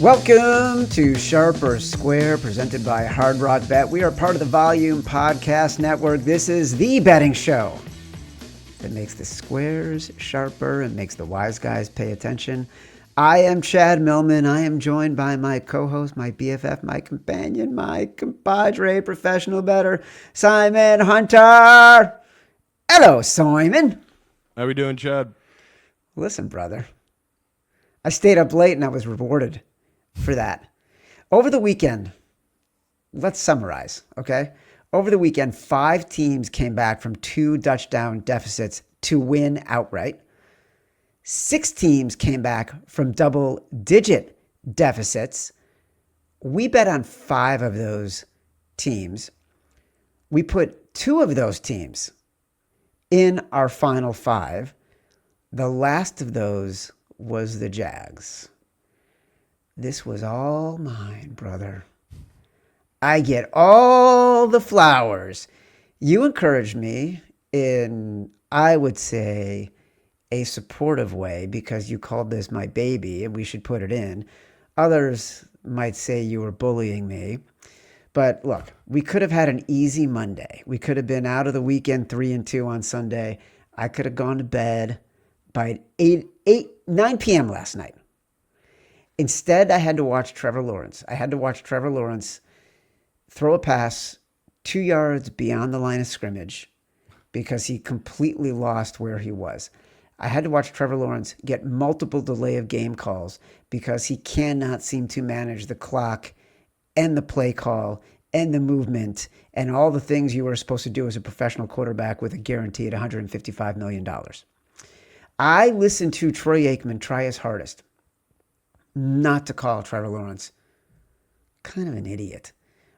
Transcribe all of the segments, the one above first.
Welcome to Sharp or Square, presented by Hard Rock Bet. We are part of the Volume Podcast Network. This is the betting show that makes the squares sharper and makes the wise guys pay attention. I am Chad Millman. I am joined by my co-host, my BFF, my companion, my compadre, professional bettor, Simon Hunter. Hello, Simon. How we doing, Chad? Listen, brother, I stayed up late and I was rewarded for that. Over the weekend, let's summarize, okay? Over the weekend, 5 teams came back from 2 touchdown deficits to win outright. 6 teams came back from double-digit deficits. We bet on 5 of those teams. We put 2 of those teams in our final 5. The last of those was the Jags. This was all mine, brother. I get all the flowers. You encouraged me in, I would say, a supportive way because you called this my baby and we should put it in. Others might say you were bullying me. But look, we could have had an easy Monday. We could have been out of the weekend 3-2 on Sunday. I could have gone to bed by 9 p.m. last night. Instead, I had to watch Trevor Lawrence. I had to watch Trevor Lawrence throw a pass 2 yards beyond the line of scrimmage because he completely lost where he was. I had to watch Trevor Lawrence get multiple delay of game calls because he cannot seem to manage the clock and the play call and the movement and all the things you are supposed to do as a professional quarterback with a guaranteed $155 million. I listened to Troy Aikman try his hardest not to call Trevor Lawrence kind of an idiot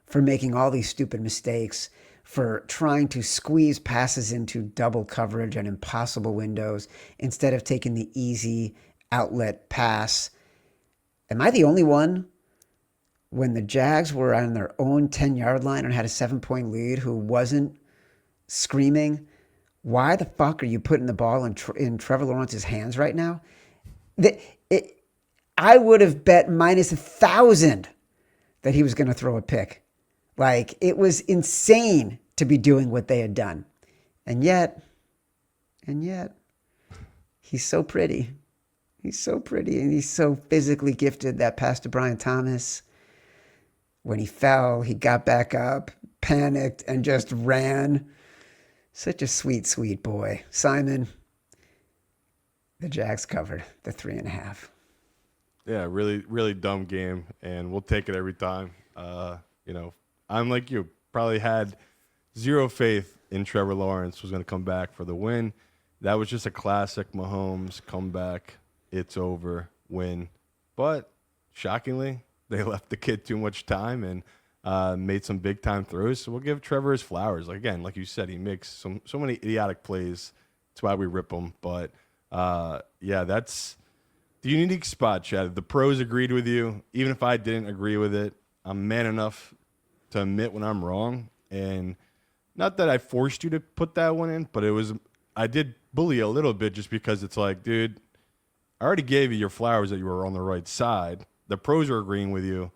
for making all these stupid mistakes, for trying to squeeze passes into double coverage and impossible windows instead of taking the easy outlet pass. Am I the only one when the Jags were on their own 10-yard line and had a 7-point lead who wasn't screaming, why the fuck are you putting the ball in Trevor Lawrence's hands right now? I would have bet minus 1,000 that he was going to throw a pick. Like, it was insane to be doing what they had done. And yet, he's so pretty. He's so pretty and he's so physically gifted. That pass to Brian Thomas, when he fell, he got back up, panicked, and just ran. Such a sweet, sweet boy. Simon, the Jags covered the 3.5. Yeah, really, really dumb game, and we'll take it every time. I'm like you, probably had zero faith in Trevor Lawrence was going to come back for the win. That was just a classic Mahomes comeback. It's over win. But shockingly, they left the kid too much time and made some big time throws. So we'll give Trevor his flowers. Again, like you said, he makes so many idiotic plays. That's why we rip him. But that's the unique spot, Chad. The pros agreed with you. Even if I didn't agree with it, I'm man enough to admit when I'm wrong. And not that I forced you to put that one in, but I did bully a little bit just because it's like, dude, I already gave you your flowers that you were on the right side. The pros are agreeing with you.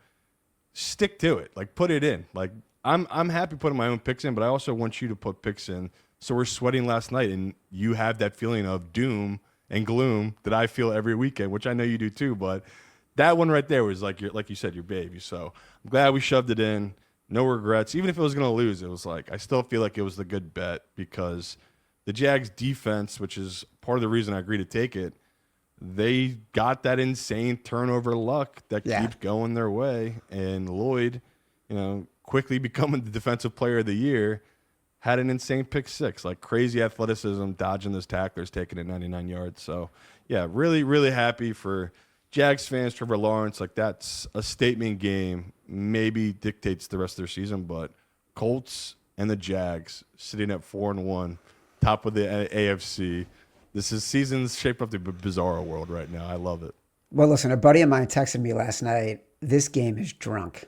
Stick to it. Like, put it in. Like, I'm happy putting my own picks in, but I also want you to put picks in. So we're sweating last night, and you have that feeling of doom and gloom that I feel every weekend, which I know you do too. But that one right there was like you said, your baby. So I'm glad we shoved it in. No regrets. Even if it was going to lose, it was like I still feel like it was the good bet because the Jags defense, which is part of the reason I agreed to take it, they got that insane turnover luck that keeps going their way. And Lloyd, quickly becoming the defensive player of the year, had an insane pick 6, like crazy athleticism, dodging those tacklers, taking it 99 yards. So, yeah, really, really happy for Jags fans, Trevor Lawrence. Like, that's a statement game. Maybe dictates the rest of their season, but Colts and the Jags sitting at 4-1, top of the AFC. Season's shaped up to be a bizarre world right now. I love it. Well, listen, a buddy of mine texted me last night, this game is drunk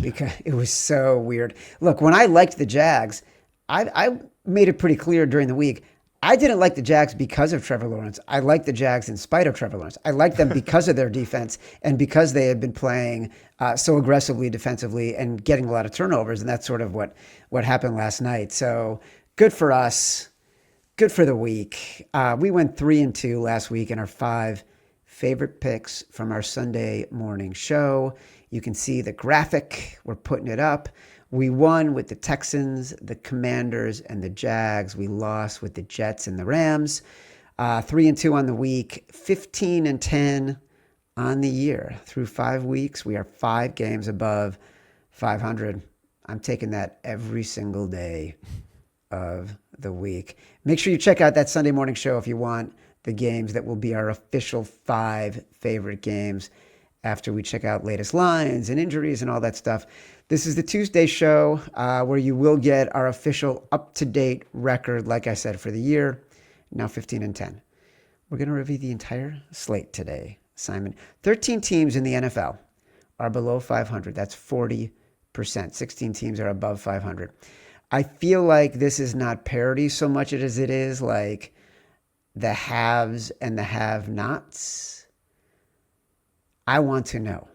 because it was so weird. Look, when I liked the Jags, I made it pretty clear during the week, I didn't like the Jags because of Trevor Lawrence. I like the Jags in spite of Trevor Lawrence. I like them because of their defense and because they had been playing so aggressively defensively and getting a lot of turnovers. And that's sort of what happened last night. So good for us. Good for the week. We went 3-2 last week in our 5 favorite picks from our Sunday morning show. You can see the graphic. We're putting it up. We won with the Texans, the Commanders, and the Jags. We lost with the Jets and the Rams. 3-2 on the week, 15-10 on the year. Through 5 weeks, we are 5 games above 500. I'm taking that every single day of the week. Make sure you check out that Sunday morning show if you want the games that will be our official 5 favorite games after we check out latest lines and injuries and all that stuff. This is the Tuesday show where you will get our official up-to-date record, like I said, for the year, now 15-10. We're going to review the entire slate today, Simon. 13 teams in the NFL are below 500. That's 40%. 16 teams are above 500. I feel like this is not parity so much as it is like the haves and the have-nots. I want to know,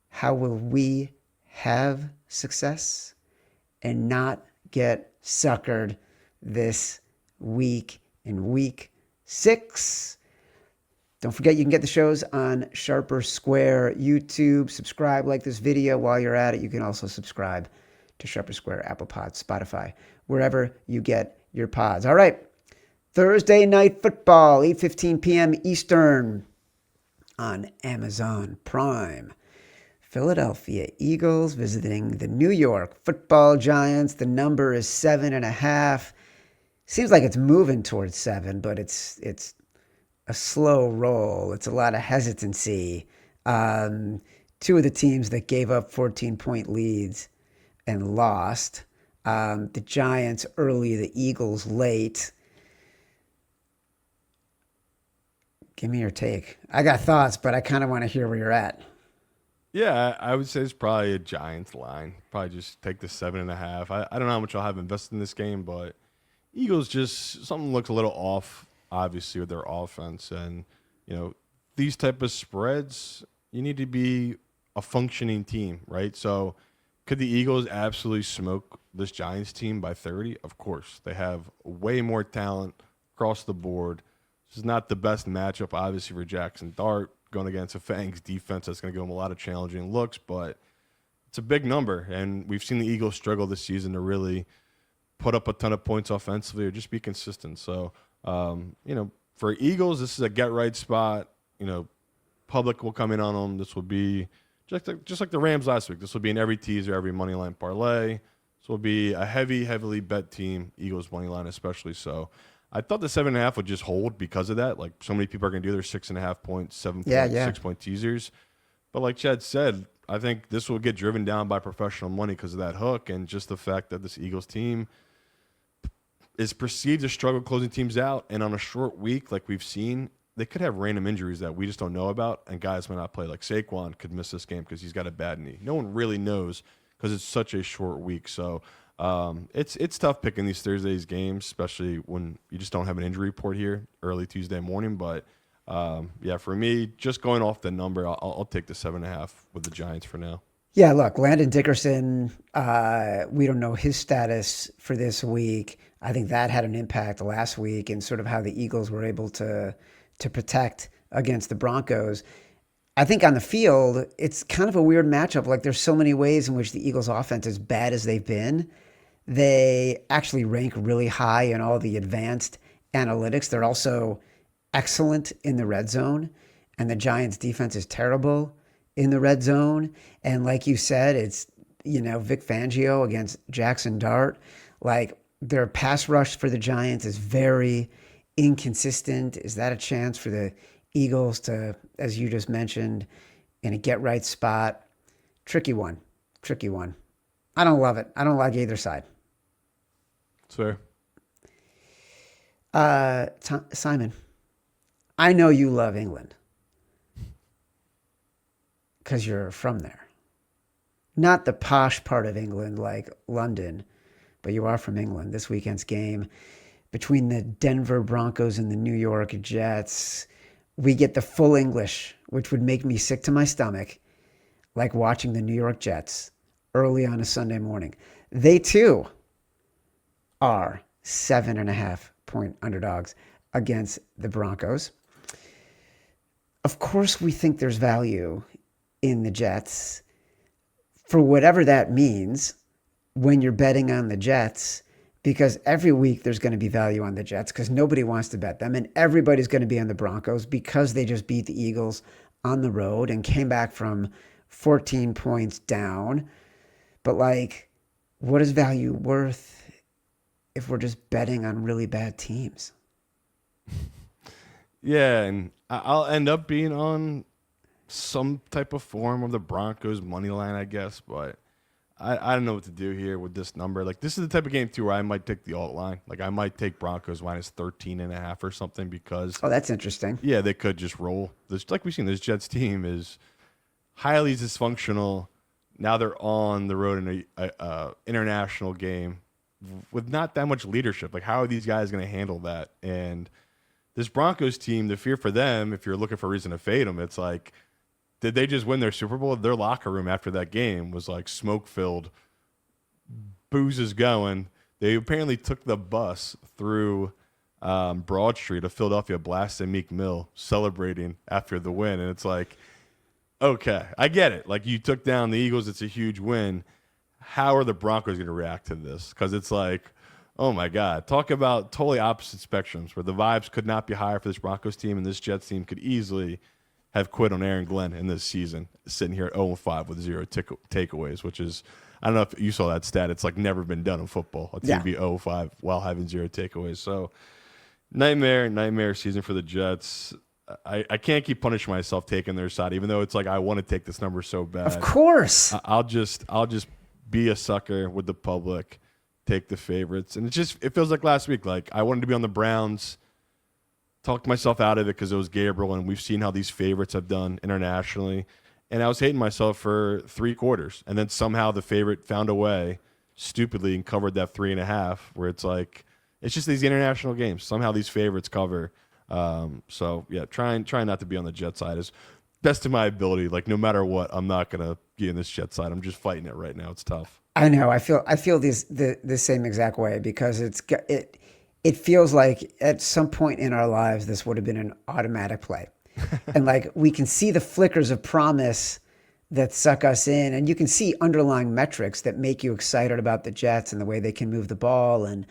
how will we have success and not get suckered this week in week 6? Don't forget, you can get the shows on Sharper Square YouTube. Subscribe, like this video. While you're at it, you can also subscribe to Sharper Square, Apple Pods, Spotify, wherever you get your pods. All right, Thursday Night Football, 8:15 p.m. Eastern on Amazon Prime. Philadelphia Eagles visiting the New York Football Giants. The number is 7.5. Seems like it's moving towards 7, but it's a slow roll. It's a lot of hesitancy. 2 of the teams that gave up 14-point leads and lost. The Giants early, the Eagles late. Give me your take. I got thoughts, but I kind of want to hear where you're at. Yeah, I would say it's probably a Giants line. Probably just take the 7.5. I don't know how much I'll have invested in this game, but Eagles just, something looks a little off, obviously, with their offense. And, these type of spreads, you need to be a functioning team, right? So could the Eagles absolutely smoke this Giants team by 30? Of course. They have way more talent across the board. This is not the best matchup, obviously, for Jackson Dart going against a Fangs defense that's going to give him a lot of challenging looks, but it's a big number. And we've seen the Eagles struggle this season to really put up a ton of points offensively or just be consistent. So, for Eagles, this is a get-right spot. Public will come in on them. This will be just like the Rams last week. This will be in every teaser, every money line parlay. This will be a heavily bet team, Eagles money line especially. So I thought the 7.5 would just hold because of that. Like, so many people are going to do their 6.5 point, 7 point, 6 point teasers. But like Chad said, I think this will get driven down by professional money because of that hook and just the fact that this Eagles team is perceived to struggle closing teams out. And on a short week, like we've seen, they could have random injuries that we just don't know about, and guys might not play. Like Saquon could miss this game because he's got a bad knee. No one really knows because it's such a short week. So it's tough picking these Thursdays games, especially when you just don't have an injury report here early Tuesday morning. But for me, just going off the number, I'll take the 7.5 with the Giants for now. Yeah, look, Landon Dickerson, we don't know his status for this week. I think that had an impact last week in sort of how the Eagles were able to protect against the Broncos. I think on the field, it's kind of a weird matchup. Like, there's so many ways in which the Eagles offense, as bad as they've been, they actually rank really high in all the advanced analytics. They're also excellent in the red zone, and the Giants defense is terrible in the red zone. And like you said, it's, Vic Fangio against Jackson Dart. Like, their pass rush for the Giants is very inconsistent. Is that a chance for the Eagles to, as you just mentioned, in a get-right spot? Tricky one. I don't love it. I don't like either side. It's fair. Simon, I know you love England because you're from there. Not the posh part of England like London, but you are from England. This weekend's game between the Denver Broncos and the New York Jets, we get the full English, which would make me sick to my stomach, like watching the New York Jets early on a Sunday morning. They too are 7.5-point underdogs against the Broncos. Of course, we think there's value in the Jets for whatever that means when you're betting on the Jets, because every week there's going to be value on the Jets because nobody wants to bet them, and everybody's going to be on the Broncos because they just beat the Eagles on the road and came back from 14 points down. But like, what is value worth if we're just betting on really bad teams? Yeah, and I'll end up being on some type of form of the Broncos money line, I guess, but I don't know what to do here with this number. Like, this is the type of game too where I might take the alt line. Like, I might take Broncos minus 13.5 or something because that's interesting. Yeah, they could just roll. This, like we've seen, this Jets team is highly dysfunctional. Now they're on the road in a international game with not that much leadership. Like, how are these guys going to handle that? And this Broncos team, the fear for them, if you're looking for a reason to fade them, it's like, did they just win their Super Bowl? Their locker room after that game was like smoke-filled, booze is going. They apparently took the bus through Broad Street of Philadelphia, blasting Meek Mill, celebrating after the win. And it's like, okay, I get it. Like, you took down the Eagles. It's a huge win. How are the Broncos going to react to this? Because it's like, oh, my God. Talk about totally opposite spectrums where the vibes could not be higher for this Broncos team, and this Jets team could easily have quit on Aaron Glenn in this season, sitting here at 0-5 with 0 takeaways, which is, I don't know if you saw that stat. It's like never been done in football. A team be 0-5 while having 0 takeaways. So nightmare season for the Jets. I can't keep punishing myself taking their side, even though it's like I want to take this number so bad. Of course. I'll just be a sucker with the public, take the favorites. And it feels like last week. Like, I wanted to be on the Browns, talked myself out of it because it was Gabriel, and we've seen how these favorites have done internationally. And I was hating myself for 3 quarters. And then somehow the favorite found a way, stupidly, and covered that 3.5, where it's like, it's just these international games. Somehow these favorites cover. So, yeah, trying not to be on the Jet side is best of my ability. Like, no matter what, I'm not going to be in this Jet side. I'm just fighting it right now. It's tough. I know. I feel the same exact way because it feels like at some point in our lives, this would have been an automatic play. And like, we can see the flickers of promise that suck us in, and you can see underlying metrics that make you excited about the Jets and the way they can move the ball, and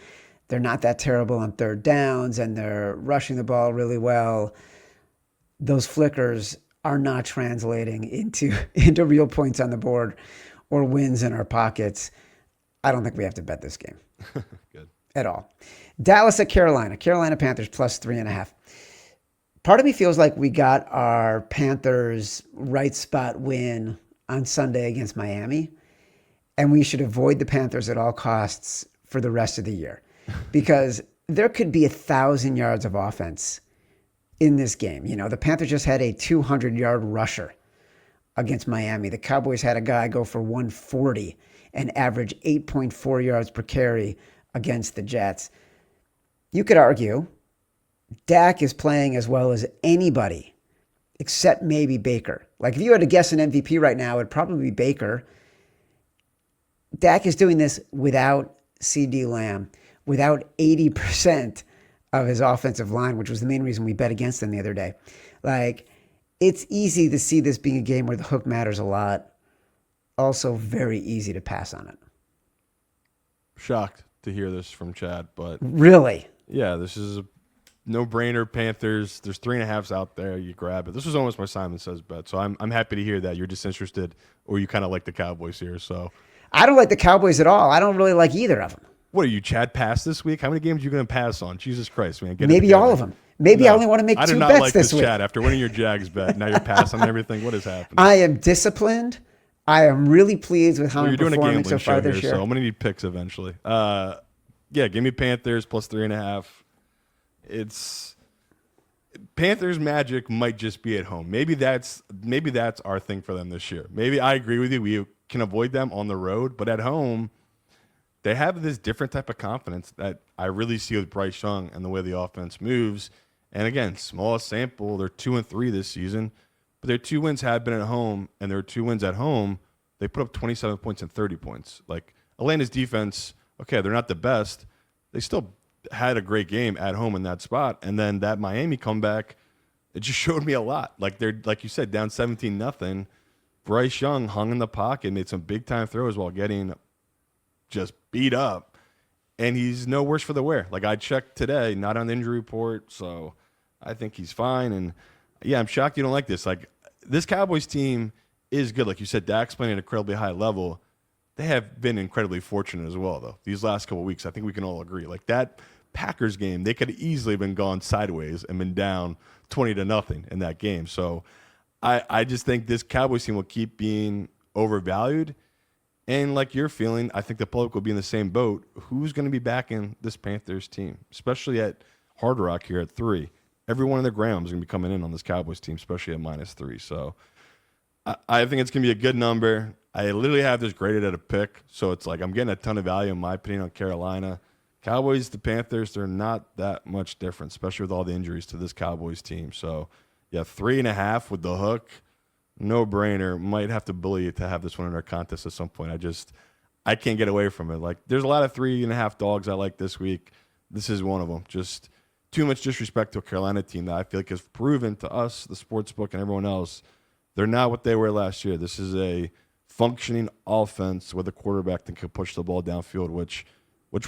they're not that terrible on third downs, and they're rushing the ball really well. Those flickers are not translating into real points on the board or wins in our pockets. I don't think we have to bet this game. Good. At all. Dallas at Carolina. Carolina Panthers plus 3.5. Part of me feels like we got our Panthers right spot win on Sunday against Miami, and we should avoid the Panthers at all costs for the rest of the year because there could be 1,000 yards of offense in this game. You know, the Panthers just had a 200-yard rusher against Miami. The Cowboys had a guy go for 140 and average 8.4 yards per carry against the Jets. You could argue Dak is playing as well as anybody except maybe Baker. Like, if you had to guess an MVP right now, it'd probably be Baker. Dak is doing this without CeeDee Lamb, without 80% of his offensive line, which was the main reason we bet against them the other day. Like, it's easy to see this being a game where the hook matters a lot. Also very easy to pass on it. Shocked to hear this from Chad, but really, yeah, this is a no-brainer. Panthers. There's 3.5s out there. You grab it. This was almost my Simon Says bet, so I'm happy to hear that you're disinterested, or you kind of like the Cowboys here. So I don't like the Cowboys at all. I don't really like either of them. What are you, Chad? Pass this week? How many games are you going to pass on? Jesus Christ, man! Maybe all of them. Maybe I only want to make 2 bets this week. I do not like this, Chad. After winning your Jags bet, now you're passing on everything. What is happening? I am disciplined. I am really pleased with how I'm doing performing so far this year. So I'm going to need picks eventually. Yeah, give me Panthers plus 3.5. It's Panthers magic might just be at home. Maybe that's our thing for them this year. Maybe I agree with you. We can avoid them on the road, but at home, they have this different type of confidence that I really see with Bryce Young and the way the offense moves. And again, small sample, they're 2-3 this season, but their 2 wins have been at home, and their 2 wins at home, they put up 27 points and 30 points. Like Atlanta's defense, okay, they're not the best. They still had a great game at home in that spot. And then that Miami comeback, it just showed me a lot. Like they're, like you said, down 17-0. Bryce Young hung in the pocket, made some big time throws while getting just beat up. And he's no worse for the wear. Like I checked today, not on the injury report. So I think he's fine. And yeah, I'm shocked you don't like this. Like this Cowboys team is good. Like you said, Dak's playing at an incredibly high level. They have been incredibly fortunate as well, though. These last couple of weeks, I think we can all agree. Like that Packers game, they could have easily been gone sideways and been down 20-0 in that game. So I just think this Cowboys team will keep being overvalued. And like you're feeling, I think the public will be in the same boat. Who's going to be backing this Panthers team, especially at Hard Rock here at 3? Everyone in the ground is going to be coming in on this Cowboys team, especially at -3. So I think it's going to be a good number. I literally have this graded at a pick, so it's like I'm getting a ton of value, in my opinion, on Carolina. Cowboys, the Panthers, they're not that much different, especially with all the injuries to this Cowboys team. So, yeah, 3.5 with the hook, no-brainer. Might have to bully to have this one in our contest at some point. I can't get away from it. Like, there's a lot of 3.5 dogs I like this week. This is one of them. Just too much disrespect to a Carolina team that I feel like has proven to us, the sports book, and everyone else, they're not what they were last year. This is a functioning offense with a quarterback that can push the ball downfield, which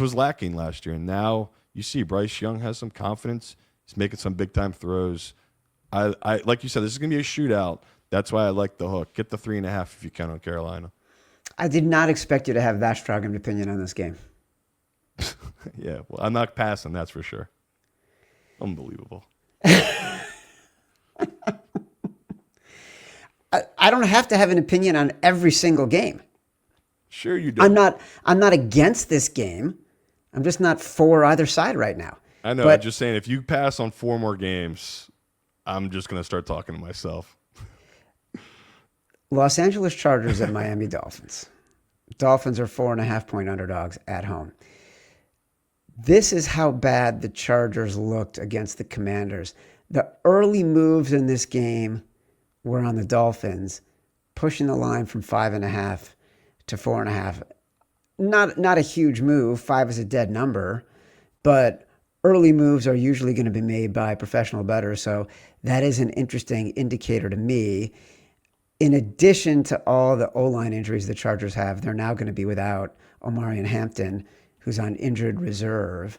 was lacking last year. And now you see Bryce Young has some confidence. He's making some big-time throws. I like you said, this is going to be a shootout. That's why I like the hook. Get the 3.5 if you can on Carolina. I did not expect you to have that strong an opinion on this game. Yeah, well, I'm not passing, that's for sure. Unbelievable. I don't have to have an opinion on every single game. Sure you do. I'm not against this game. I'm just not for either side right now. I know. I'm just saying, if you pass on 4 more games, I'm just going to start talking to myself. Los Angeles Chargers at Miami Dolphins. Dolphins are 4.5-point underdogs at home. This is how bad the Chargers looked against the Commanders. The early moves in this game were on the Dolphins, pushing the line from 5.5 to 4.5. Not a huge move. 5 is a dead number, but early moves are usually going to be made by professional bettors. So that is an interesting indicator to me. In addition to all the O-line injuries the Chargers have, they're now going to be without Omarion Hampton, who's on injured reserve.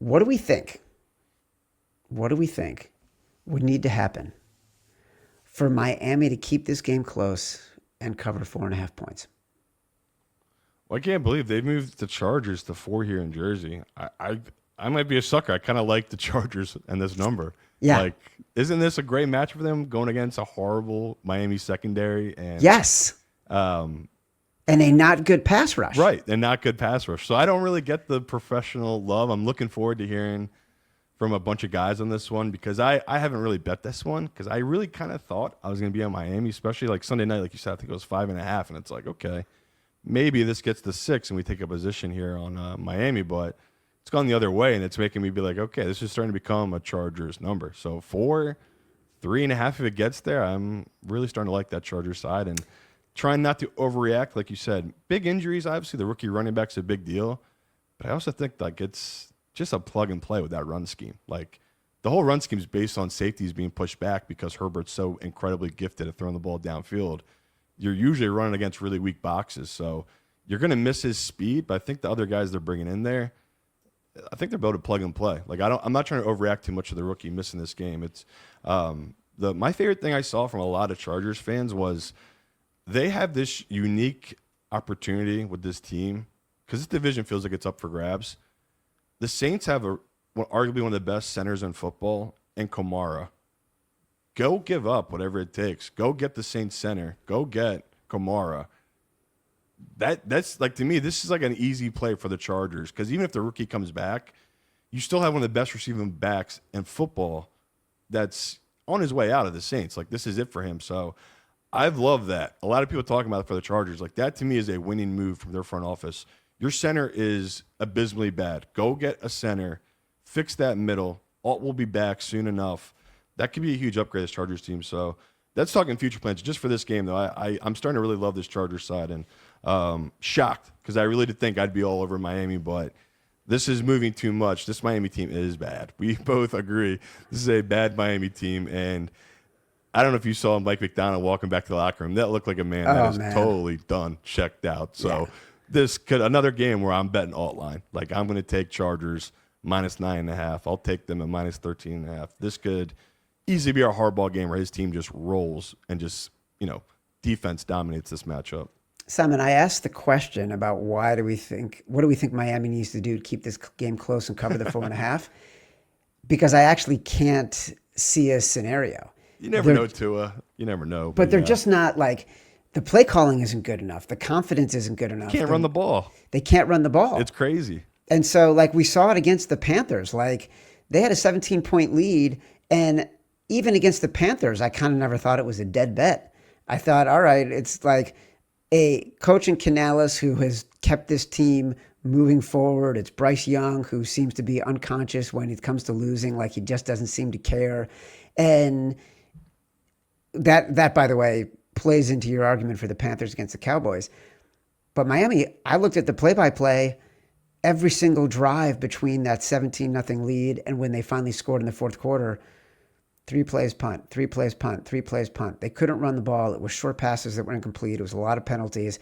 What do we think? What do we think would need to happen for Miami to keep this game close and cover 4.5 points? Well, I can't believe they moved the Chargers to 4 here in Jersey. I might be a sucker. I kind of like the Chargers and this number. Yeah. Like, isn't this a great match for them going against a horrible Miami secondary? And Yes. And a not good pass rush. Right, and not good pass rush. So I don't really get the professional love. I'm looking forward to hearing from a bunch of guys on this one because I haven't really bet this one because I really kind of thought I was going to be on Miami, especially like Sunday night, like you said, I think it was 5.5, and it's like, okay, maybe this gets to 6 and we take a position here on Miami, but it's gone the other way, and it's making me be like, okay, this is starting to become a Chargers number. So 4, 3.5, if it gets there, I'm really starting to like that Chargers side and trying not to overreact, like you said. Big injuries, obviously, the rookie running back's a big deal, but I also think like it's just a plug and play with that run scheme. Like the whole run scheme is based on safeties being pushed back because Herbert's so incredibly gifted at throwing the ball downfield. You're usually running against really weak boxes, so you're going to miss his speed. But I think the other guys they're bringing in there, I think they're able to plug and play. Like I'm not trying to overreact too much to the rookie missing this game. It's my favorite thing I saw from a lot of Chargers fans was they have this unique opportunity with this team because this division feels like it's up for grabs. The Saints have arguably one of the best centers in football, and Kamara. Go give up whatever it takes. Go get the Saints center. Go get Kamara. That's like, to me, this is like an easy play for the Chargers because even if the rookie comes back, you still have one of the best receiving backs in football that's on his way out of the Saints. Like, this is it for him. So I've loved that. A lot of people talking about it for the Chargers. Like, that to me is a winning move from their front office. Your center is abysmally bad. Go get a center, fix that middle. Alt will be back soon enough. That could be a huge upgrade this Chargers team. So that's talking future plans. Just for this game, though, I'm starting to really love this Chargers side, and shocked because I really did think I'd be all over Miami, but this is moving too much. This Miami team is bad. We both agree this is a bad Miami team, and I don't know if you saw Mike McDonald walking back to the locker room. That looked like a man that is totally done, checked out. So this could another game where I'm betting alt line. Like, I'm going to take Chargers minus 9.5. I'll take them at minus 13.5. This could easily be a hardball game where his team just rolls and just, defense dominates this matchup. Simon, I asked the question about what do we think Miami needs to do to keep this game close and cover the 4.5, because I actually can't see a scenario. You never know, Tua. You never know. But they're just not like, the play calling isn't good enough. The confidence isn't good enough. Can't run the ball. They can't run the ball. It's crazy. And so, like, we saw it against the Panthers. Like, they had a 17-point lead, and even against the Panthers, I kind of never thought it was a dead bet. I thought, all right, it's like a coach in Canales who has kept this team moving forward. It's Bryce Young, who seems to be unconscious when it comes to losing. Like, he just doesn't seem to care. And that, by the way, plays into your argument for the Panthers against the Cowboys. But Miami, I looked at the play-by-play every single drive between that 17-0 lead and when they finally scored in the fourth quarter. 3 plays punt, 3 plays punt, 3 plays punt. They couldn't run the ball. It was short passes that were incomplete. It was a lot of penalties.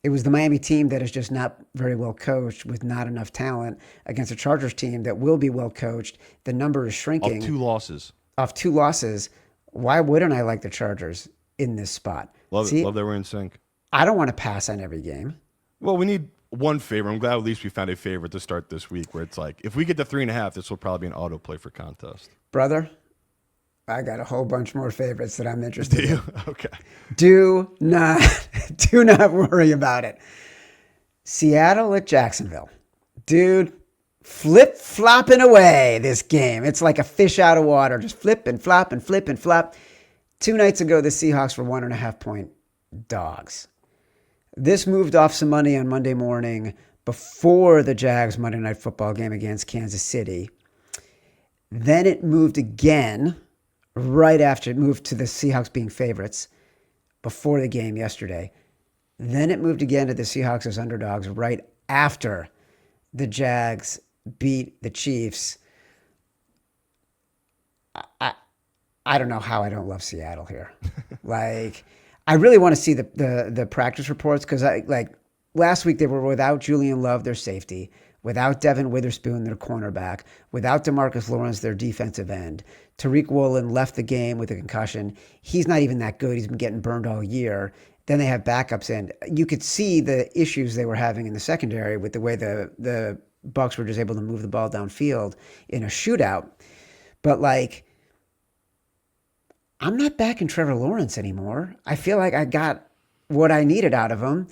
It was the Miami team that is just not very well coached with not enough talent against a Chargers team that will be well coached. The number is shrinking. Off 2 losses. Why wouldn't I like the Chargers in this spot? Love that we're in sync. I don't want to pass on every game. Well, we need one favorite. I'm glad at least we found a favorite to start this week where it's like, if we get to 3.5, this will probably be an autoplay for contest. Brother, I got a whole bunch more favorites that I'm interested in. Okay. Do not worry about it. Seattle at Jacksonville. Dude, flip-flopping away this game. It's like a fish out of water. Just flip and flop and flip and flop. 2 nights ago, the Seahawks were 1.5-point dogs. This moved off some money on Monday morning before the Jags Monday Night Football game against Kansas City. Then it moved again right after it moved to the Seahawks being favorites before the game yesterday. Then it moved again to the Seahawks as underdogs right after the Jags beat the Chiefs. I don't know how I don't love Seattle here. Like, I really want to see the practice reports because last week they were without Julian Love, their safety, without Devin Witherspoon, their cornerback, without DeMarcus Lawrence, their defensive end. Tariq Woolen left the game with a concussion. He's not even that good. He's been getting burned all year. Then they have backups in. You could see the issues they were having in the secondary with the way the Bucs were just able to move the ball downfield in a shootout. But I'm not backing Trevor Lawrence anymore. I feel like I got what I needed out of him.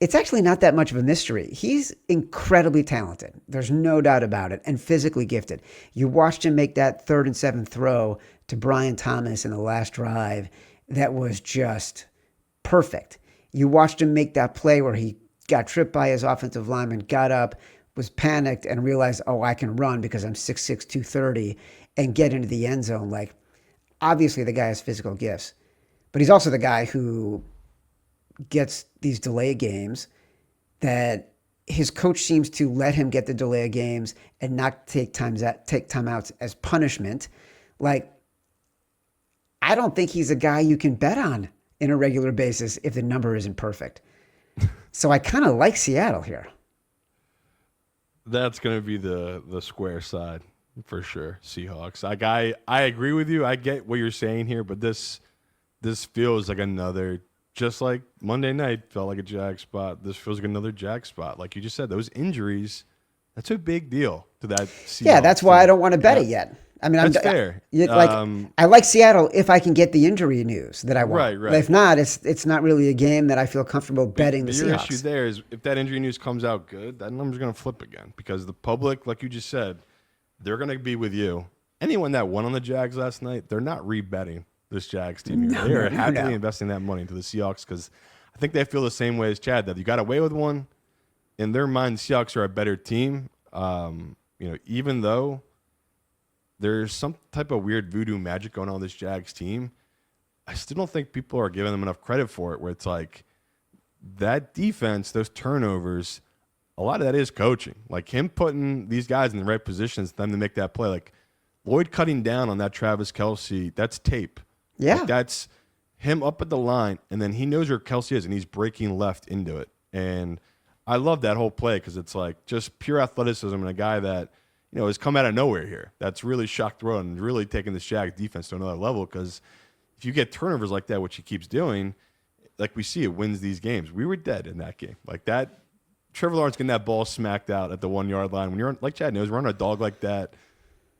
It's actually not that much of a mystery. He's incredibly talented. There's no doubt about it, and physically gifted. You watched him make that 3rd and 7 throw to Brian Thomas in the last drive that was just perfect. You watched him make that play where he got tripped by his offensive lineman, got up, was panicked, and realized, oh, I can run because I'm 6'6", 230, and get into the end zone. Obviously, the guy has physical gifts, but he's also the guy who gets these delay games that his coach seems to let him get the delay games and not take timeouts as punishment. I don't think he's a guy you can bet on in a regular basis if the number isn't perfect. So I kind of like Seattle here. That's going to be the square side. For sure, Seahawks. I agree with you. I get what you're saying here, but this feels like another, just like Monday night felt like a Jag spot. This feels like another Jag spot. Like you just said, those injuries, that's a big deal to that Seahawks. Yeah, that's why I don't want to bet it yet. I mean, that's fair. I like Seattle if I can get the injury news that I want. Right. But if not, it's not really a game that I feel comfortable betting the Seahawks. Your issue there is if that injury news comes out good, that number's going to flip again because the public, like you just said, they're going to be with you. Anyone that won on the Jags last night, they're not rebetting this Jags team here. They are happily investing that money into the Seahawks because I think they feel the same way as Chad, that you got away with one. In their mind, the Seahawks are a better team. Even though there's some type of weird voodoo magic going on with this Jags team, I still don't think people are giving them enough credit for it, where it's like that defense, those turnovers, a lot of that is coaching. Like him putting these guys in the right positions for them to make that play. Like Lloyd cutting down on that Travis Kelce, that's tape. Yeah. Like that's him up at the line, and then he knows where Kelce is, and he's breaking left into it. And I love that whole play because it's like just pure athleticism and a guy that, has come out of nowhere here. That's really shocked the world and really taken this Jags defense to another level, because if you get turnovers like that, which he keeps doing, like we see, it wins these games. We were dead in that game. Like that, Trevor Lawrence getting that ball smacked out at the 1 yard line. When you're like Chad knows, running a dog like that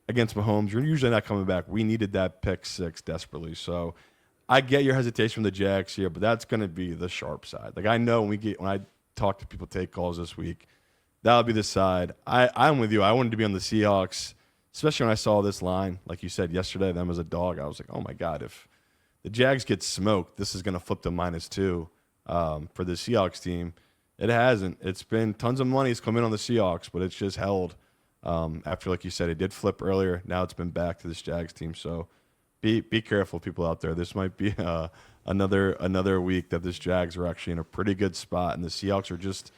against Mahomes, you're usually not coming back. We needed that pick six desperately. So I get your hesitation from the Jags here, but that's going to be the sharp side. Like I know when I talk to people, take calls this week, that'll be the side. I'm with you. I wanted to be on the Seahawks, especially when I saw this line. Like you said yesterday, them as a dog, I was like, oh my God, if the Jags get smoked, this is going to flip to -2 for the Seahawks team. It hasn't. It's been tons of money's come in on the Seahawks, but it's just held after, like you said, it did flip earlier. Now it's been back to this Jags team. So be careful, people out there. This might be another week that this Jags are actually in a pretty good spot, and the Seahawks are just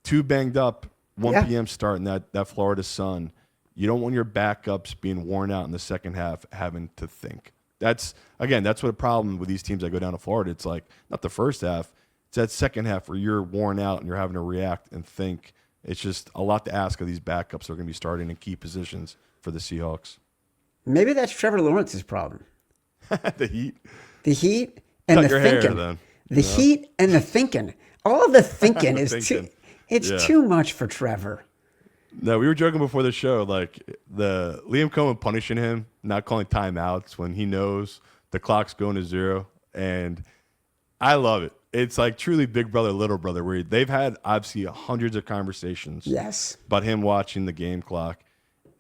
too banged up. 1 p.m. start in that Florida sun. You don't want your backups being worn out in the second half, having to think. That's what a problem with these teams that go down to Florida. It's like not the first half. It's that second half where you're worn out and you're having to react and think. It's just a lot to ask of these backups that are going to be starting in key positions for the Seahawks. Maybe that's Trevor Lawrence's problem. The heat. The heat and Cut the your thinking. hair, then. The heat and the thinking. All of the thinking is Thinking. too much for Trevor. No, we were joking before the show, like the Liam Cohen punishing him, not calling timeouts when he knows the clock's going to 0. And I love it. It's like truly big brother, little brother, where they've had obviously hundreds of conversations about him watching the game clock,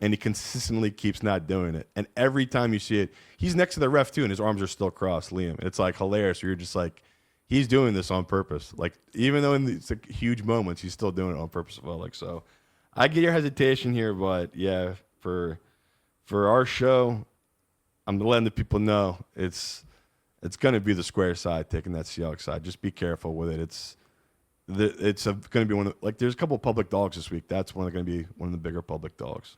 and he consistently keeps not doing it. And every time you see it, he's next to the ref too, and his arms are still crossed, Liam. It's like hilarious. You're just like, he's doing this on purpose. Like, even though in these like, huge moments, he's still doing it on purpose as well. Like, so I get your hesitation here, but yeah, for our show, I'm letting the people know it's going to be the square side taking that Seahawks side. Just be careful with it. It's going to be one of there's a couple of public dogs this week. That's going to be one of the bigger public dogs.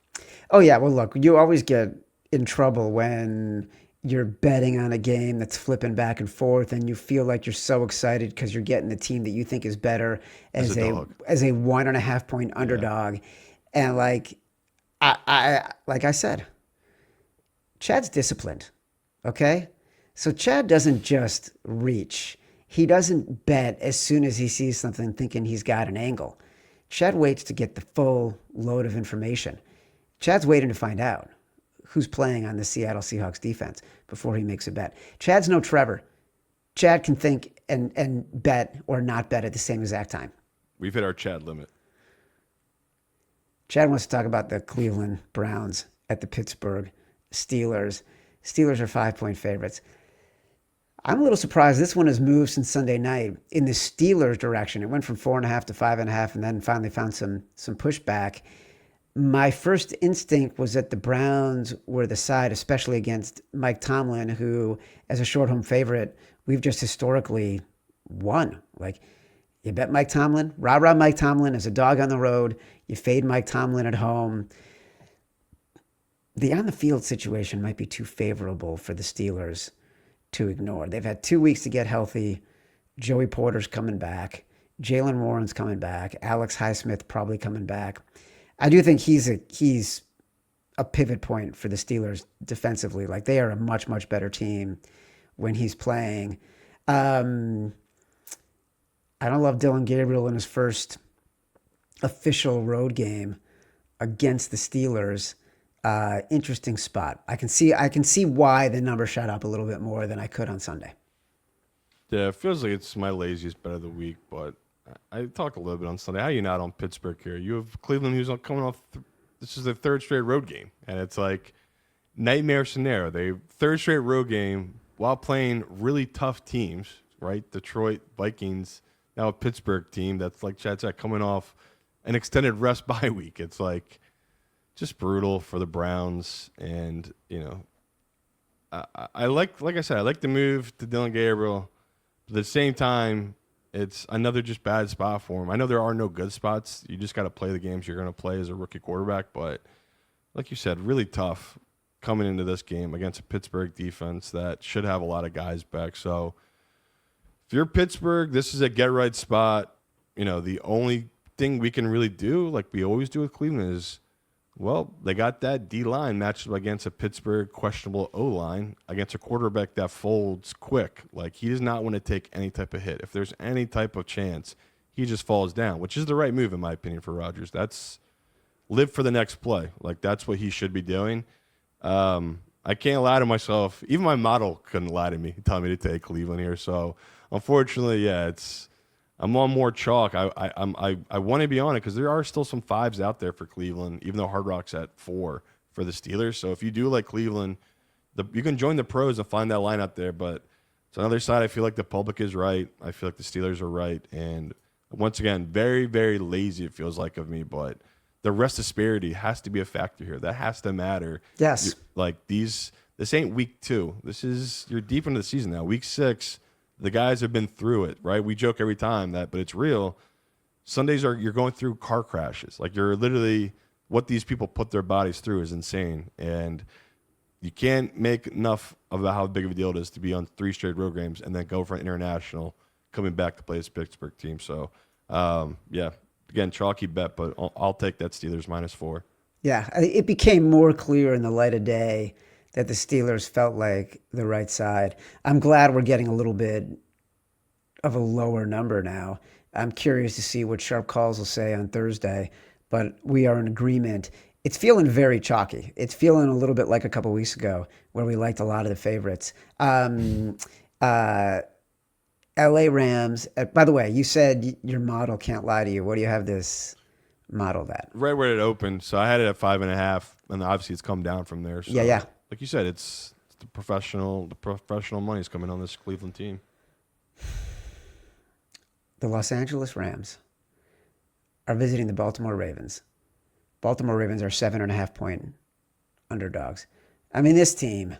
Oh yeah, well look, you always get in trouble when you're betting on a game that's flipping back and forth, and you feel like you're so excited because you're getting the team that you think is better as a 1.5 point underdog, and like I said, Chad's disciplined, okay? So Chad doesn't just reach. He doesn't bet as soon as he sees something thinking he's got an angle. Chad waits to get the full load of information. Chad's waiting to find out who's playing on the Seattle Seahawks defense before he makes a bet. Chad's no Trevor. Chad can think and bet or not bet at the same exact time. We've hit our Chad limit. Chad wants to talk about the Cleveland Browns at the Pittsburgh Steelers. Steelers are 5-point favorites. I'm a little surprised this one has moved since Sunday night in the Steelers' direction. It went from 4.5 to 5.5, and then finally found some pushback. My first instinct was that the Browns were the side, especially against Mike Tomlin, who, as a short home favorite, we've just historically won. Like, you bet Mike Tomlin, rah-rah Mike Tomlin as a dog on the road. You fade Mike Tomlin at home. The on-the-field situation might be too favorable for the Steelers to ignore. They've had 2 weeks to get healthy. Joey Porter's coming back. Jalen Warren's coming back. Alex Highsmith probably coming back. I do think he's a pivot point for the Steelers defensively. Like, they are a much, much better team when he's playing. I don't love Dylan Gabriel in his first official road game against the Steelers. Interesting spot. I can see why the number shot up a little bit more than I could on Sunday. Yeah, it feels like it's my laziest bet of the week, but I talked a little bit on Sunday. How are you not on Pittsburgh here? You have Cleveland, who's coming off. This is their third straight road game, and it's like nightmare scenario. They third straight road game, while playing really tough teams, right? Detroit Vikings, now a Pittsburgh team that's, like Chad said, coming off an extended rest bye week. It's like just brutal for the Browns. And, I like I said, I like the move to Dylan Gabriel. But at the same time, it's another just bad spot for him. I know there are no good spots. You just got to play the games you're going to play as a rookie quarterback. But like you said, really tough coming into this game against a Pittsburgh defense that should have a lot of guys back. So if you're Pittsburgh, this is a get-right spot. The only thing we can really do, like we always do with Cleveland, is, well, they got that D-line matched up against a Pittsburgh questionable O-line against a quarterback that folds quick. Like, he does not want to take any type of hit. If there's any type of chance, he just falls down, which is the right move, in my opinion, for Rodgers. That's live for the next play. Like, that's what he should be doing. I can't lie to myself. Even my model couldn't lie to me, tell me to take Cleveland here. So, unfortunately, yeah, I'm on more chalk. I want to be on it because there are still some fives out there for Cleveland, even though Hard Rock's at 4 for the Steelers. So if you do like Cleveland, you can join the pros and find that line out there. But it's another side. I feel like the public is right. I feel like the Steelers are right. And once again, very, very lazy, it feels like, of me. But the rest disparity has to be a factor here. That has to matter. Yes. This ain't week 2. You're deep into the season now. Week 6. The guys have been through it, right? We joke every time but it's real. Sundays you're going through car crashes. Like, you're literally, what these people put their bodies through is insane. And you can't make enough about how big of a deal it is to be on 3 straight road games and then go for an international coming back to play this Pittsburgh team. So, again, chalky bet, but I'll take that Steelers -4. Yeah, it became more clear in the light of day that the Steelers felt like the right side. I'm glad we're getting a little bit of a lower number now. I'm curious to see what Sharp Calls will say on Thursday, but we are in agreement. It's feeling very chalky. It's feeling a little bit like a couple weeks ago where we liked a lot of the favorites. LA Rams. By the way, you said your model can't lie to you. What do you have this modeled at? Right where it opened. So I had it at 5.5, and obviously it's come down from there. So. Yeah. Like you said, it's the professional money's coming on this Cleveland team. The Los Angeles Rams are visiting the Baltimore Ravens. Baltimore Ravens are 7.5-point underdogs. I mean, this team,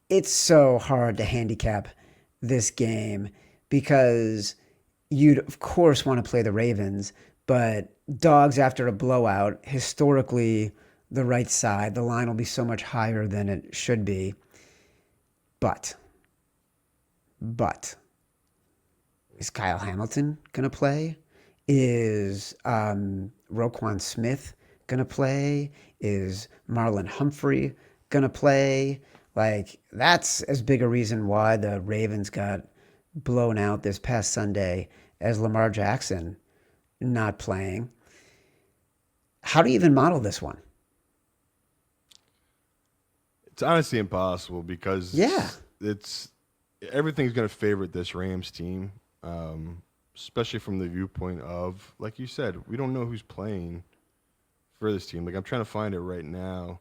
it's so hard to handicap this game because you'd, of course, want to play the Ravens, but dogs after a blowout, historically, the right side, the line will be so much higher than it should be. But, is Kyle Hamilton going to play? Is Roquan Smith going to play? Is Marlon Humphrey going to play? Like, that's as big a reason why the Ravens got blown out this past Sunday as Lamar Jackson not playing. How do you even model this one? It's honestly impossible because everything's going to favor this Rams team, especially from the viewpoint of, like you said, we don't know who's playing for this team. Like, I'm trying to find it right now.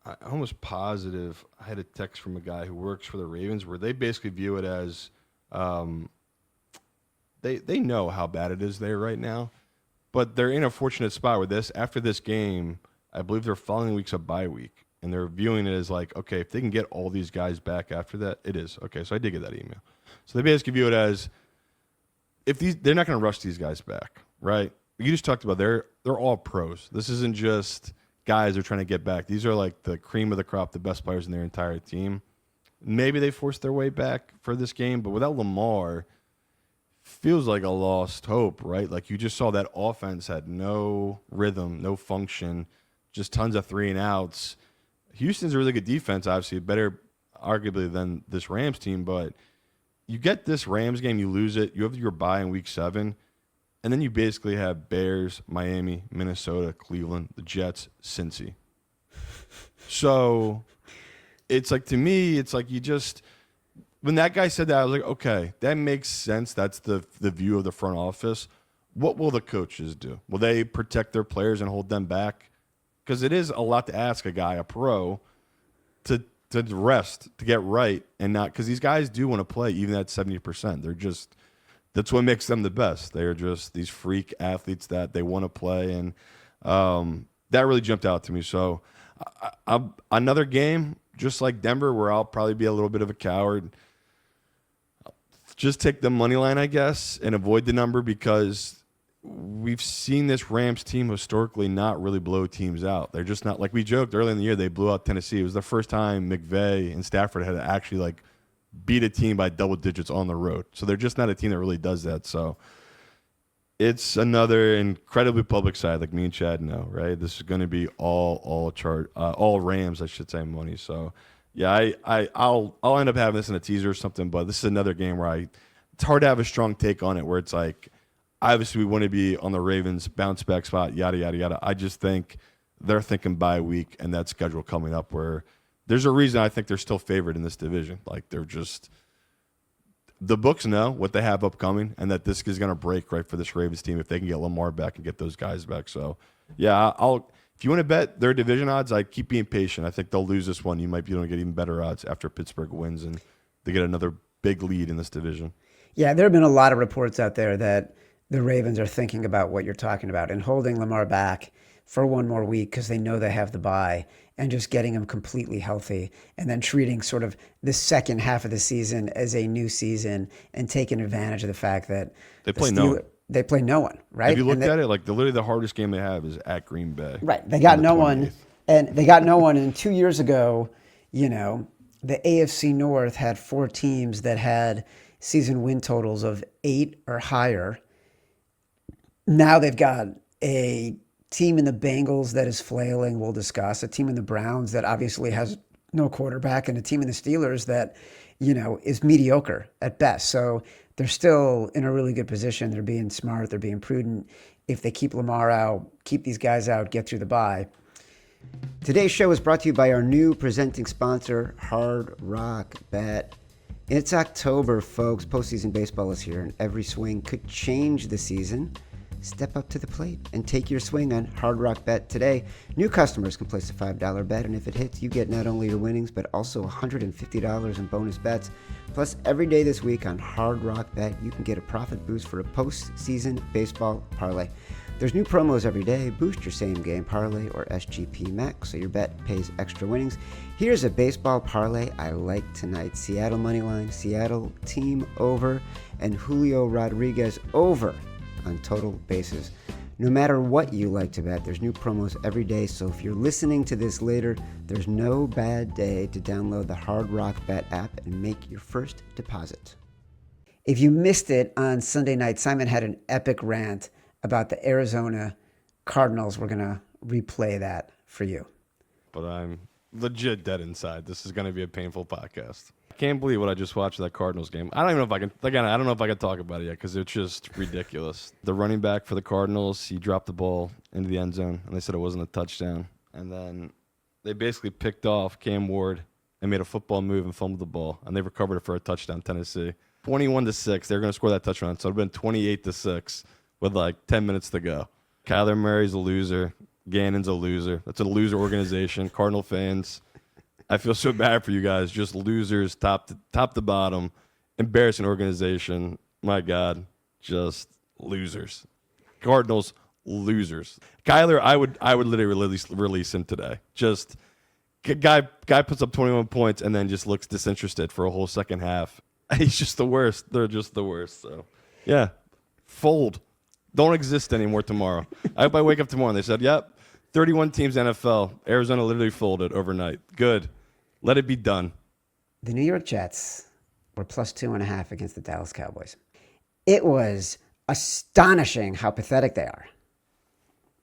I'm almost positive I had a text from a guy who works for the Ravens where they basically view it as they know how bad it is there right now, but they're in a fortunate spot where after this game, I believe their following week's a bye week. And they're viewing it as like, okay, if they can get all these guys back after that, it is. Okay, so I did get that email. So they basically view it as they're not going to rush these guys back, right? You just talked about they're all pros. This isn't just guys they're trying to get back. These are like the cream of the crop, the best players in their entire team. Maybe they forced their way back for this game, but without Lamar, feels like a lost hope, right? Like, you just saw that offense had no rhythm, no function, just tons of 3-and-outs. Houston's a really good defense, obviously, better arguably than this Rams team, but you get this Rams game, you lose it, you have your bye in week 7, and then you basically have Bears, Miami, Minnesota, Cleveland, the Jets, Cincy. So it's like, to me, it's like when that guy said that, I was like, okay, that makes sense. That's the view of the front office. What will the coaches do? Will they protect their players and hold them back? Because it is a lot to ask a guy, a pro, to to rest, to get right, and not because these guys do want to play even at 70%. That's what makes them the best. They're just these freak athletes that they want to play, and that really jumped out to me. So another game, just like Denver, where I'll probably be a little bit of a coward. Just take the money line, I guess, and avoid the number because we've seen this Rams team historically not really blow teams out. They're just not, like we joked early in the year, they blew out Tennessee. It was the first time McVay and Stafford had to actually like beat a team by double digits on the road. So they're just not a team that really does that. So it's another incredibly public side, like me and Chad know, right? This is going to be all Rams, I should say, money. So yeah, I'll end up having this in a teaser or something, but this is another game where it's hard to have a strong take on it, where it's like, obviously we want to be on the Ravens bounce back spot, yada, yada, yada. I just think they're thinking bye week and that schedule coming up where there's a reason I think they're still favored in this division. Like the books know what they have upcoming and that this is going to break right for this Ravens team if they can get Lamar back and get those guys back. So yeah, if you want to bet their division odds, I keep being patient. I think they'll lose this one. You might be able to get even better odds after Pittsburgh wins and they get another big lead in this division. Yeah, there have been a lot of reports out there that the Ravens are thinking about what you're talking about and holding Lamar back for one more week because they know they have the bye and just getting him completely healthy and then treating sort of the second half of the season as a new season and taking advantage of the fact that they play no one. They play no one, right? If you looked at it, like literally the hardest game they have is at Green Bay. Right. They got no one. And they got no one. And 2 years ago, the AFC North had 4 teams that had season win totals of 8 or higher. Now they've got a team in the Bengals that is flailing, we'll discuss, a team in the Browns that obviously has no quarterback, and a team in the Steelers that, is mediocre at best. So they're still in a really good position. They're being smart. They're being prudent. If they keep Lamar out, keep these guys out, get through the bye. Today's show is brought to you by our new presenting sponsor, Hard Rock Bet. It's October, folks. Postseason baseball is here, and every swing could change the season. Step up to the plate and take your swing on Hard Rock Bet today. New customers can place a $5 bet, and if it hits, you get not only your winnings, but also $150 in bonus bets. Plus, every day this week on Hard Rock Bet, you can get a profit boost for a postseason baseball parlay. There's new promos every day. Boost your same-game parlay or SGP Max so your bet pays extra winnings. Here's a baseball parlay I like tonight. Seattle moneyline, Seattle team over, and Julio Rodriguez over on total bases. No matter what you like to bet, there's new promos every day, so if you're listening to this later, there's no bad day to download the Hard Rock Bet app and make your first deposit. If you missed it on Sunday night, Simon had an epic rant about the Arizona Cardinals. We're going to replay that for you. But I'm legit dead inside. This is going to be a painful podcast. I can't believe what I just watched of that Cardinals game. I don't even know if I can. Again, I don't know if I can talk about it yet because it's just ridiculous. The running back for the Cardinals, he dropped the ball into the end zone, and they said it wasn't a touchdown. And then they basically picked off Cam Ward and made a football move and fumbled the ball, and they recovered it for a touchdown. Tennessee, 21-6. They're going to score that touchdown, so it'd been 28-6 with like 10 minutes to go. Kyler Murray's a loser. Gannon's a loser. That's a loser organization. Cardinal fans, I feel so bad for you guys. Just losers, top to bottom. Embarrassing organization. My God, just losers. Cardinals, losers. Kyler, I would literally release him today. Just guy puts up 21 points and then just looks disinterested for a whole second half. He's just the worst. They're just the worst. So yeah, fold. Don't exist anymore tomorrow. I hope I wake up tomorrow and they said, yep, 31 teams NFL. Arizona literally folded overnight. Good. Let it be done. The New York Jets were plus 2.5 against the Dallas Cowboys. It was astonishing how pathetic they are.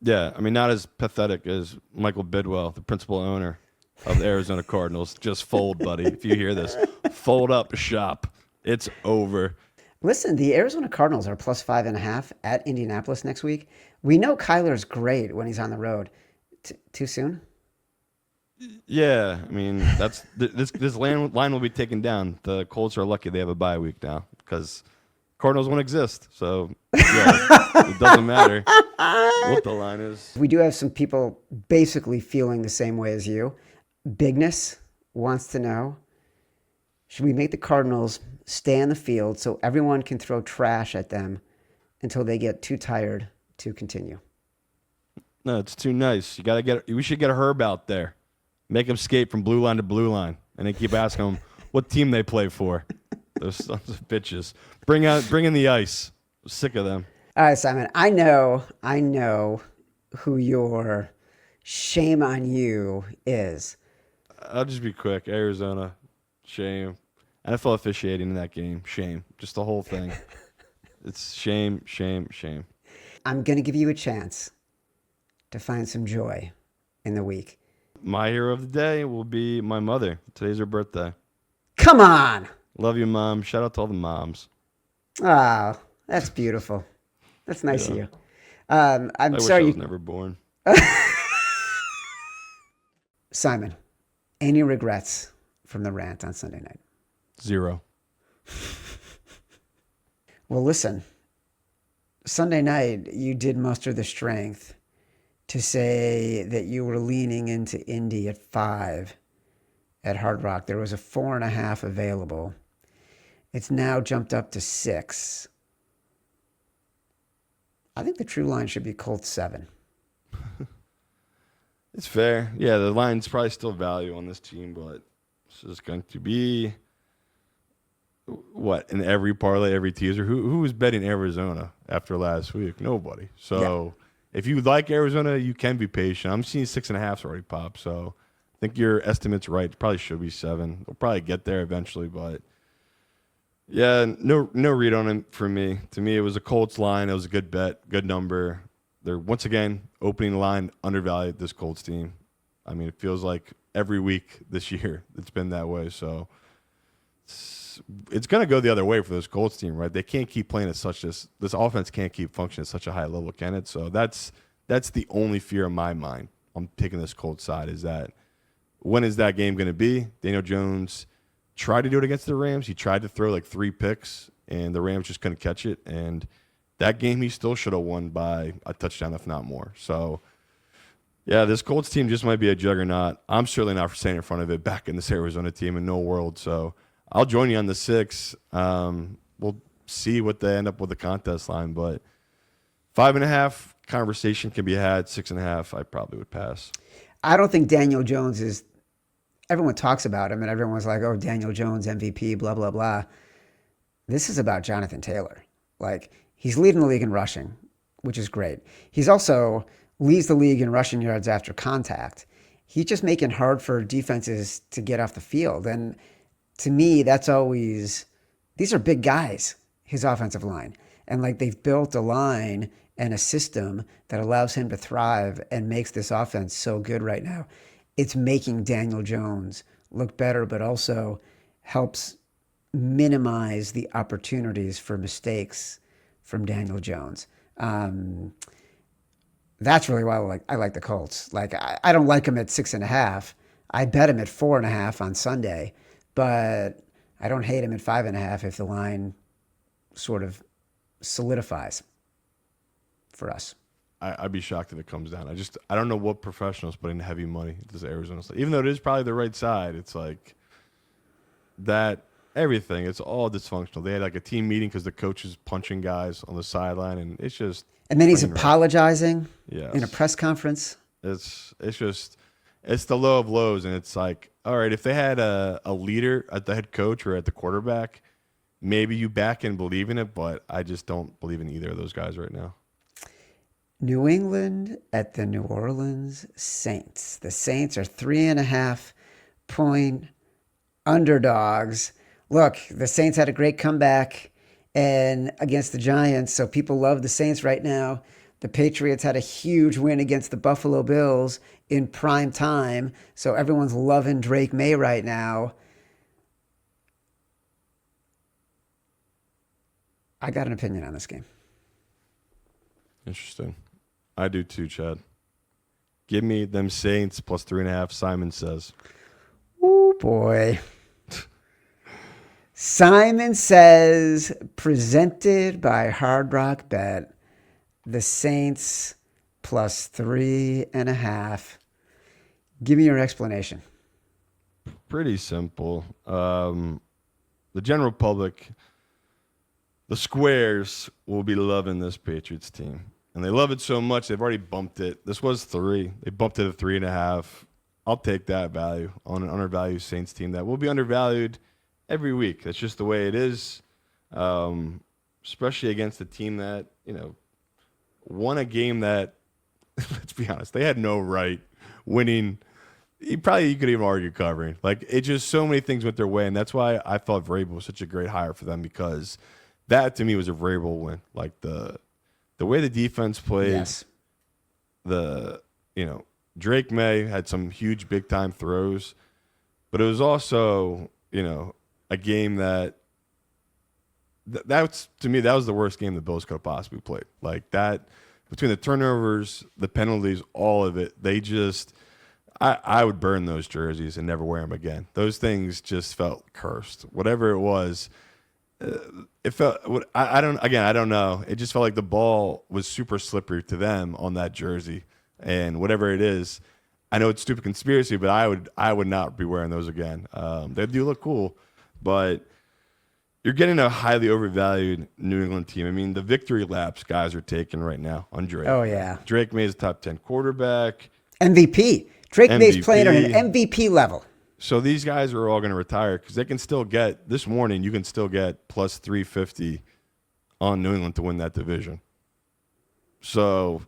Yeah, I mean, not as pathetic as Michael Bidwell, the principal owner of the Arizona Cardinals. Just fold, buddy. If you hear this, fold up shop. It's over. Listen, the Arizona Cardinals are plus 5.5 at Indianapolis next week. We know Kyler's great when he's on the road. Too soon? Yeah, I mean, that's this line will be taken down. The Colts are lucky they have a bye week now because Cardinals won't exist. So, yeah, it doesn't matter what the line is. We do have some people basically feeling the same way as you. Bigness wants to know, should we make the Cardinals stay on the field so everyone can throw trash at them until they get too tired to continue? No, it's too nice. We should get a Herb out there. Make him skate from blue line to blue line. And then keep asking him what team they play for. Those sons of bitches. Bring in the ice. I'm sick of them. All right, Simon, I know who your shame on you is. I'll just be quick. Arizona, shame. NFL officiating in that game, shame. Just the whole thing. It's shame, shame, shame. I'm going to give you a chance to find some joy in the week. My hero of the day will be my mother. Today's her birthday. Come on. Love you, Mom. Shout out to all the moms. Oh, that's beautiful. That's nice of you. I'm I sorry wish I was never born. Simon, any regrets from the rant on Sunday night? 0. Well, listen, Sunday night you did muster the strength to say that you were leaning into Indy at 5 at Hard Rock. There was a 4.5 available. It's now jumped up to 6. I think the true line should be Colts 7. It's fair. Yeah, the line's probably still value on this team, but this is going to be what in every parlay, every teaser. Who was betting Arizona after last week? Nobody. So if you like Arizona, you can be patient. I'm seeing 6.5s already pop. So I think your estimate's right. It probably should be 7. We'll probably get there eventually, but yeah, no read on it for me. To me, it was a Colts line. It was a good bet, good number. They're once again opening the line undervalued this Colts team. I mean, it feels like every week this year it's been that way. So it's going to go the other way for this Colts team, right? They can't keep playing at this offense can't keep functioning at such a high level, can it? So that's the only fear in my mind. I'm taking this Colts side is that when is that game going to be? Daniel Jones tried to do it against the Rams. He tried to throw like 3 picks, and the Rams just couldn't catch it. And that game he still should have won by a touchdown, if not more. So, yeah, this Colts team just might be a juggernaut. I'm certainly not staying in front of it back in this Arizona team in no world. So I'll join you on the 6. We'll see what they end up with the contest line. But 5.5 conversation can be had. 6.5, I probably would pass. I don't think Daniel Jones is – everyone talks about him, and everyone's like, oh, Daniel Jones, MVP, blah, blah, blah. This is about Jonathan Taylor. Like, he's leading the league in rushing, which is great. He's also leads the league in rushing yards after contact. He's just making it hard for defenses to get off the field. And to me, that's always – these are big guys, his offensive line. And, like, they've built a line and a system that allows him to thrive and makes this offense so good right now. It's making Daniel Jones look better, but also helps minimize the opportunities for mistakes from Daniel Jones. That's really why I like the Colts. Like, I don't like him at 6.5. I bet him at 4.5 on Sunday, but I don't hate him at 5.5 if the line sort of solidifies for us. I'd be shocked if it comes down. I don't know what professionals put in heavy money into this Arizona side. Even though it is probably the right side, it's like that everything. It's all dysfunctional. They had like a team meeting because the coach is punching guys on the sideline, and it's just. And then he's apologizing yes. in a press conference. It's the low of lows, and it's like, all right, if they had a leader at the head coach or at the quarterback, maybe you back and believe in it, but I just don't believe in either of those guys right now. New England at the New Orleans Saints. The Saints are 3.5-point underdogs. Look, the Saints had a great comeback and against the Giants, so people love the Saints right now. The Patriots had a huge win against the Buffalo Bills in prime time, so everyone's loving Drake May right now. I got an opinion on this game. Interesting. I do too, Chad. Give me them Saints plus 3.5, Simon says. Oh, boy. Simon says, presented by Hard Rock Bet, the Saints plus 3.5. Give me your explanation. pretty simple. The general public, the squares, will be loving this Patriots team. And they love it so much, they've already bumped it. This was 3. They bumped it to 3.5. I'll take that value on an undervalued Saints team that will be undervalued every week. That's just the way it is, especially against a team that, won a game that, let's be honest, they had no right winning. You could even argue covering. Like, it just, so many things went their way, and that's why I thought Vrabel was such a great hire for them, because that, to me, was a Vrabel win. Like, the way the defense played, Yes. Drake May had some huge big-time throws, but it was also, a game that's, to me, that was the worst game the Bills could have possibly played. Like, that, between the turnovers, the penalties, all of it, they just, I would burn those jerseys and never wear them again. Those things just felt cursed. Whatever it was, it felt, I don't know. It just felt like the ball was super slippery to them on that jersey. And whatever it is, I know it's stupid conspiracy, but I would not be wearing those again. They do look cool, but you're getting a highly overvalued New England team. I mean, the victory laps guys are taking right now on Drake. Oh, yeah. Drake May is a top 10 quarterback. MVP. Drake May's playing on an MVP level. So these guys are all going to retire because they can still get, this morning, you can still get plus 350 on New England to win that division. So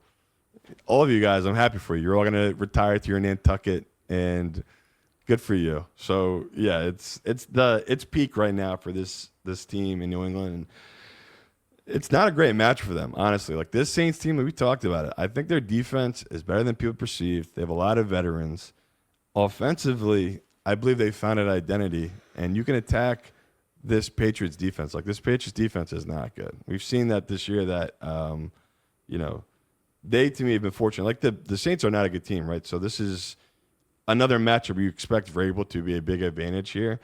all of you guys, I'm happy for you. You're all going to retire to your Nantucket, and good for you. So yeah, it's peak right now for this team in New England. And it's not a great match for them, honestly. Like, this Saints team, we talked about it. I think their defense is better than people perceive. They have a lot of veterans. Offensively, I believe they found an identity, and you can attack this Patriots defense. Like, this Patriots defense is not good. We've seen that this year that, they, to me, have been fortunate. Like, the Saints are not a good team, right? So this is another matchup where you expect Vrabel to be a big advantage here.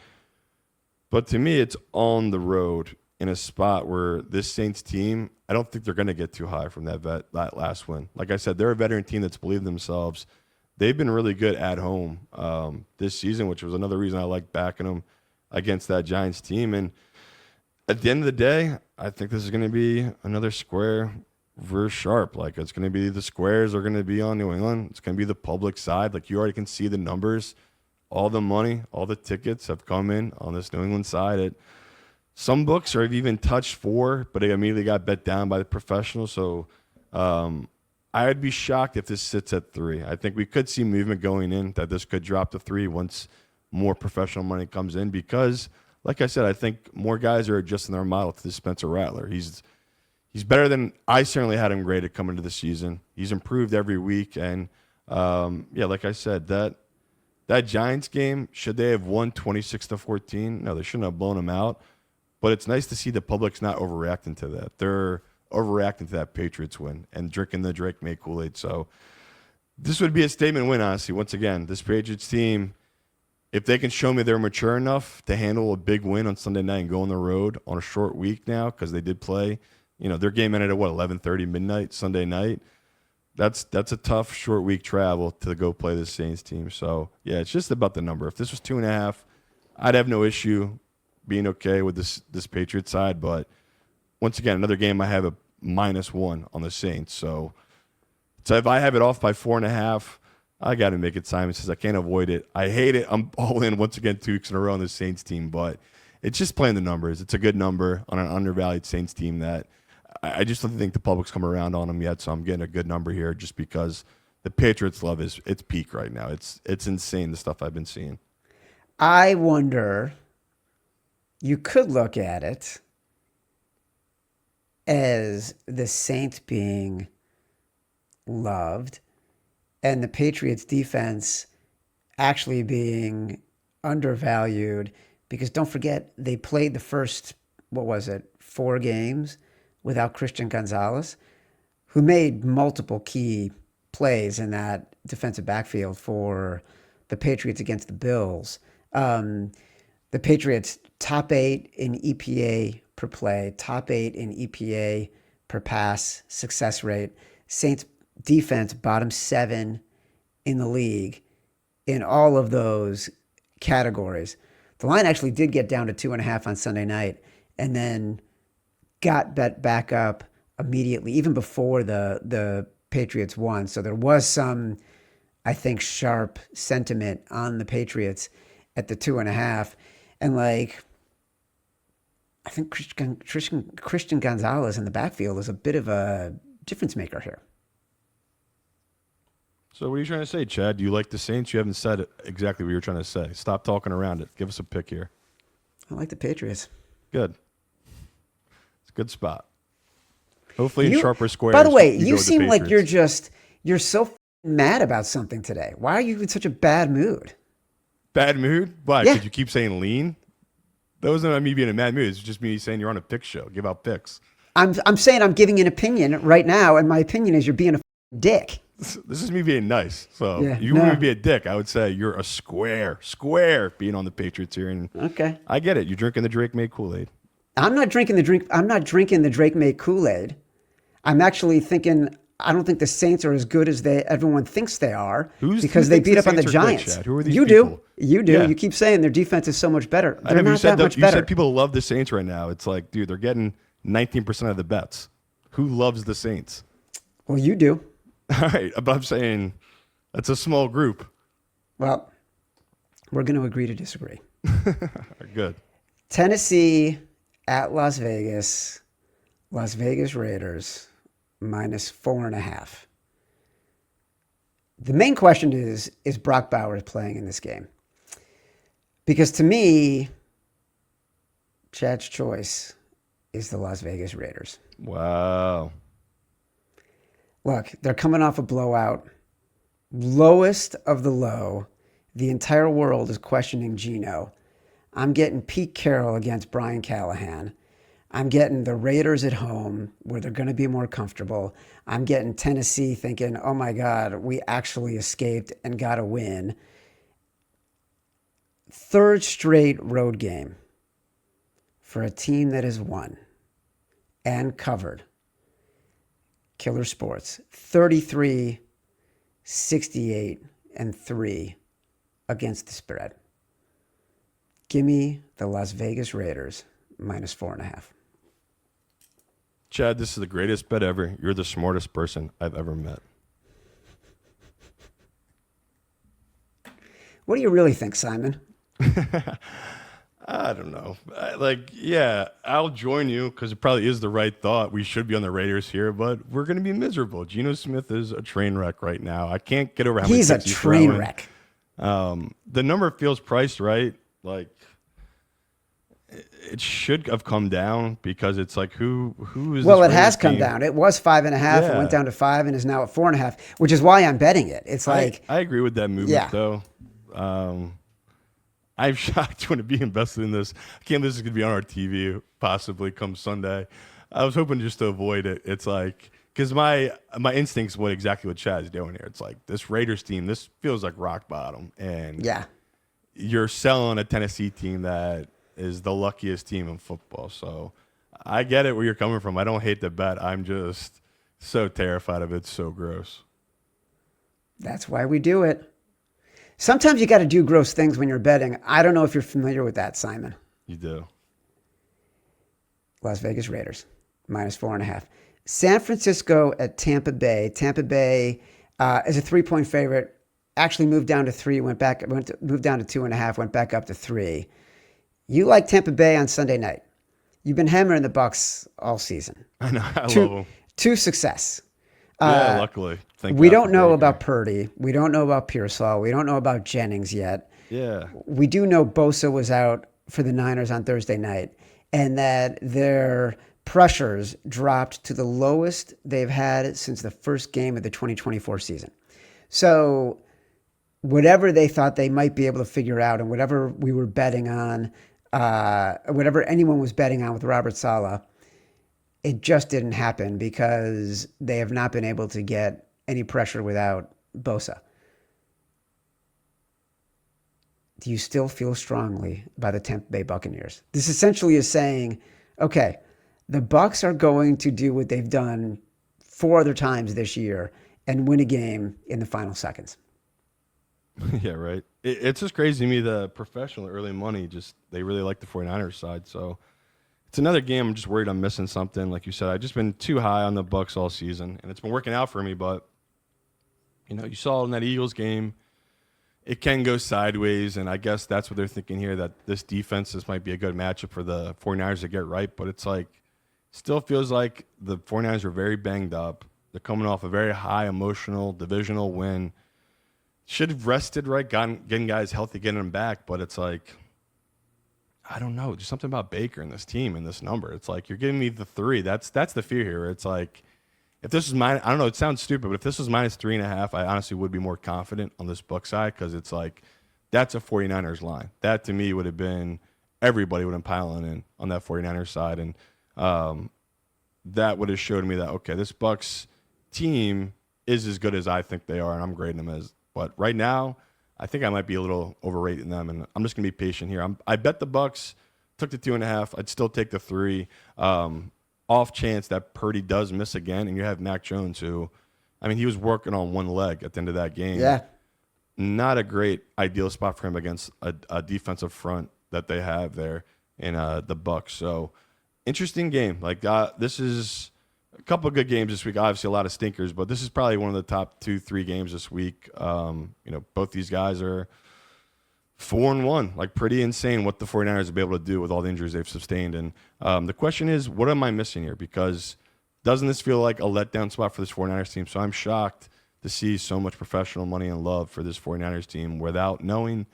But to me, it's on the road in a spot where this Saints team, I don't think they're going to get too high from that last win. Like I said, they're a veteran team that's believed themselves. They've been really good at home this season, which was another reason I like backing them against that Giants team. And at the end of the day, I think this is going to be another square versus sharp. Like, it's going to be, the squares are going to be on New England. It's going to be the public side. Like, you already can see the numbers. All the money, all the tickets have come in on this New England side. Some books have even touched 4, but they immediately got bet down by the professionals. So I would be shocked if this sits at 3. I think we could see movement going in, that this could drop to 3 once more professional money comes in, because, like I said, I think more guys are adjusting their model to this Spencer Rattler. He's better than I certainly had him graded coming into the season. He's improved every week. And, like I said, that Giants game, should they have won 26-14? No, they shouldn't have blown them out. But it's nice to see the public's not overreacting to that. They're overreacting to that Patriots win and drinking the Drake May Kool-Aid. So this would be a statement win, honestly. Once again, this Patriots team, if they can show me they're mature enough to handle a big win on Sunday night and go on the road on a short week now, because they did play, their game ended at 11:30 midnight Sunday night. That's a tough short week travel to go play this Saints team. So yeah, it's just about the number. If this was 2.5, I'd have no issue being okay with this Patriots side. But once again, another game I have a -1 on the Saints. So if I have it off by 4.5, I got to make it. Simon says I can't avoid it. I hate it. I'm all in once again 2 weeks in a row on the Saints team. But it's just playing the numbers. It's a good number on an undervalued Saints team that I just don't think the public's come around on them yet. So I'm getting a good number here just because the Patriots love it's peak right now. It's insane, the stuff I've been seeing. I wonder, you could look at it as the Saints being loved and the Patriots defense actually being undervalued, because don't forget, they played the first, 4 games without Christian Gonzalez, who made multiple key plays in that defensive backfield for the Patriots against the Bills. The Patriots top 8 in EPA per play, top 8 in EPA per pass success rate. Saints defense bottom 7 in the league in all of those categories. The line actually did get down to 2.5 on Sunday night and then got bet back up immediately, even before the Patriots won. So there was some, I think, sharp sentiment on the Patriots at the 2.5. And like, I think Christian Gonzalez in the backfield is a bit of a difference maker here. So what are you trying to say, Chad? Do you like the Saints? You haven't said exactly what you're trying to say. Stop talking around it. Give us a pick here. I like the Patriots. Good. It's a good spot. Hopefully in sharper squares. By the way, you seem like you're so mad about something today. Why are you in such a bad mood? Bad mood? Why? Yeah. Because you keep saying lean? That wasn't me being in a mad mood. It's just me saying you're on a pick show. Give out picks. I'm saying I'm giving an opinion right now, and my opinion is you're being a dick. This is me being nice. So Yeah, you want to be a dick, I would say you're a square being on the Patriots here. And okay, I get it. You're drinking the Drake made Kool-Aid. I'm not drinking the Drake made Kool-Aid. I'm actually thinking I don't think the Saints are as good as everyone thinks they are because they beat up on the Giants. Who are these you people? You do. Yeah. You keep saying their defense is so much better. They're not that much better. You said people love the Saints right now. It's like, dude, they're getting 19% of the bets. Who loves the Saints? Well, you do. All right, but I'm saying that's a small group. Well, we're going to agree to disagree. Good. Tennessee at Las Vegas. Las Vegas Raiders -4.5. The main question is Brock Bowers playing in this game? Because to me, Chad's choice is the Las Vegas Raiders. Wow. Look, they're coming off a blowout. Lowest of the low. The entire world is questioning Geno. I'm getting Pete Carroll against Brian Callahan. I'm getting the Raiders at home where they're going to be more comfortable. I'm getting Tennessee thinking, oh my God, we actually escaped and got a win. Third straight road game for a team that has won and covered. Killer Sports, 33, 68, and 3 against the spread. Give me the Las Vegas Raiders -4.5. Chad, this is the greatest bet ever. You're the smartest person I've ever met. What do you really think, Simon? I don't know. I'll join you because it probably is the right thought. We should be on the Raiders here, but we're going to be miserable. Geno Smith is a train wreck right now. I can't get over how many he's a train wreck. The number feels priced right. Like, it should have come down because it's like who is well, this it has Raiders come team? down. It was 5.5. It went down to 5 and is now at 4.5, which is why I'm betting it. It's like I agree with that movement though. I'm shocked when to be invested in this. I can't believe this is going to be on our TV possibly come Sunday. I was hoping just to avoid it. It's like, because my instincts exactly what Chad's doing here. It's like this Raiders team, this feels like rock bottom. And you're selling a Tennessee team that is the luckiest team in football. So I get it where you're coming from. I don't hate the bet. I'm just so terrified of it. It's so gross. That's why we do it. Sometimes you got to do gross things when you're betting. I don't know if you're familiar with that, Simon. You do. Las Vegas Raiders, -4.5. San Francisco at Tampa Bay. Tampa Bay is a 3-point favorite. Actually moved down to 3, moved down to 2.5, went back up to 3. You like Tampa Bay on Sunday night. You've been hammering the Bucs all season. I know. I love them. To success. Luckily. We don't know about Purdy. We don't know about Pearsall. We don't know about Jennings yet. Yeah. We do know Bosa was out for the Niners on Thursday night and that their pressures dropped to the lowest they've had since the first game of the 2024 season. So whatever they thought they might be able to figure out and whatever we were betting on, whatever anyone was betting on with Robert Saleh, it just didn't happen because they have not been able to get any pressure without Bosa. Do you still feel strongly about the Tampa Bay Buccaneers? This essentially is saying, okay, the Bucs are going to do what they've done 4 other times this year and win a game in the final seconds. Yeah, right. It's just crazy to me, the professional early money, just they really like the 49ers side. So it's another game I'm just worried I'm missing something. Like you said, I've just been too high on the Bucks all season, and it's been working out for me. But, you saw in that Eagles game, it can go sideways, and I guess that's what they're thinking here, that this this might be a good matchup for the 49ers to get right. But it's like, still feels like the 49ers are very banged up. They're coming off a very high emotional divisional win. Should have rested, right? Getting guys healthy, getting them back. But it's like, I don't know. There's something about Baker and this team and this number. It's like, you're giving me the 3. That's the fear here. It's like, if this was I don't know, it sounds stupid, but if this was -3.5, I honestly would be more confident on this Buck side, because it's like, that's a 49ers line. That to me would have been, everybody would have been piling in on that 49ers side. And that would have showed me that, okay, this Bucks team is as good as I think they are, and I'm grading them as. But right now, I think I might be a little overrating them, and I'm just going to be patient here. I bet the Bucks, took the 2.5. I'd still take the 3. Off chance that Purdy does miss again, and you have Mac Jones, who, I mean, he was working on one leg at the end of that game. Yeah. Not a great ideal spot for him against a defensive front that they have there in the Bucks. So interesting game. Like this is a couple of good games this week. Obviously, a lot of stinkers, but this is probably one of the top 2-3 games this week. Both these guys are 4-1, like pretty insane what the 49ers will be able to do with all the injuries they've sustained. And the question is, what am I missing here? Because doesn't this feel like a letdown spot for this 49ers team? So I'm shocked to see so much professional money and love for this 49ers team without knowing,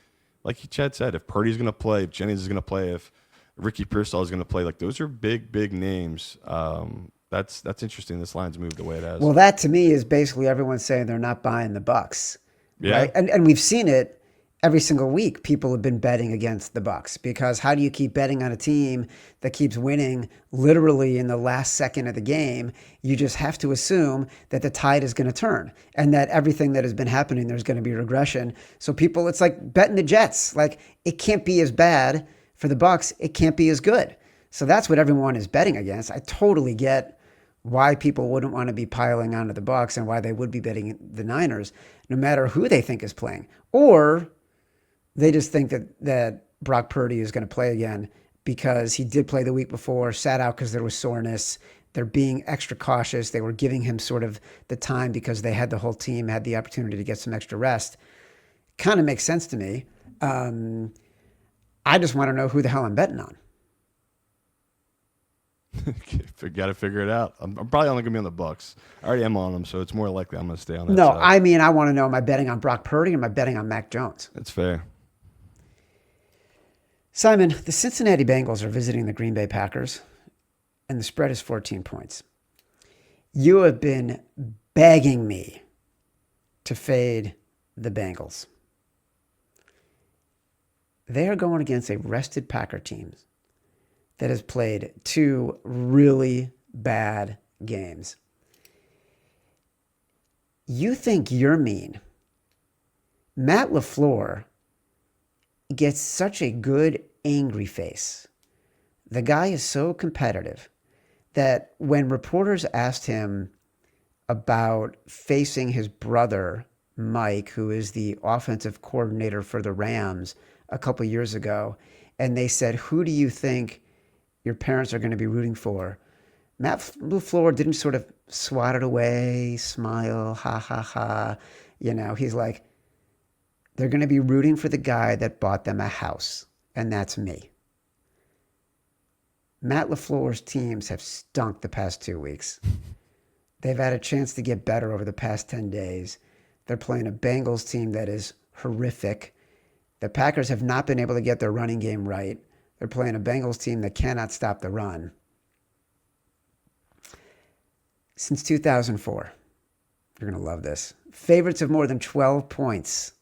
like Chad said, if Purdy's going to play, if Jennings is going to play, if Ricky Pearsall is going to play. Like, those are big, big names. That's interesting. This line's moved the way it has. Well, that to me is basically everyone saying they're not buying the Bucks. Yeah. Right? And we've seen it every single week. People have been betting against the Bucks, because how do you keep betting on a team that keeps winning literally in the last second of the game? You just have to assume that the tide is going to turn, and that everything that has been happening, there's going to be regression. So people, it's like betting the Jets. Like, it can't be as bad for the Bucks. It can't be as good. So that's what everyone is betting against. I totally get why people wouldn't want to be piling onto the Bucks, and why they would be betting the Niners, no matter who they think is playing. Or they just think that Brock Purdy is going to play again, because he did play the week before, sat out because there was soreness. They're being extra cautious. They were giving him sort of the time because they had the whole team had the opportunity to get some extra rest. Kind of makes sense to me. I just want to know who the hell I'm betting on. Got to figure it out. I'm probably only going to be on the Bucks. I already am on them, so it's more likely I'm going to stay on that No, side. I mean, I want to know, am I betting on Brock Purdy or am I betting on Mac Jones? That's fair. Simon, the Cincinnati Bengals are visiting the Green Bay Packers, and the spread is 14 points. You have been begging me to fade the Bengals. They are going against a rested Packer team that has played 2 really bad games. You think you're mean. Matt LaFleur gets such a good angry face. The guy is so competitive that when reporters asked him about facing his brother, Mike, who is the offensive coordinator for the Rams a couple years ago, and they said, who do you think your parents are going to be rooting for? Matt LaFleur didn't sort of swat it away, smile, ha, ha, ha. He's like, they're going to be rooting for the guy that bought them a house, and that's me. Matt LaFleur's teams have stunk the past 2 weeks. They've had a chance to get better over the past 10 days. They're playing a Bengals team that is horrific. The Packers have not been able to get their running game right. They're playing a Bengals team that cannot stop the run. Since 2004, you're going to love this, favorites of more than 12 points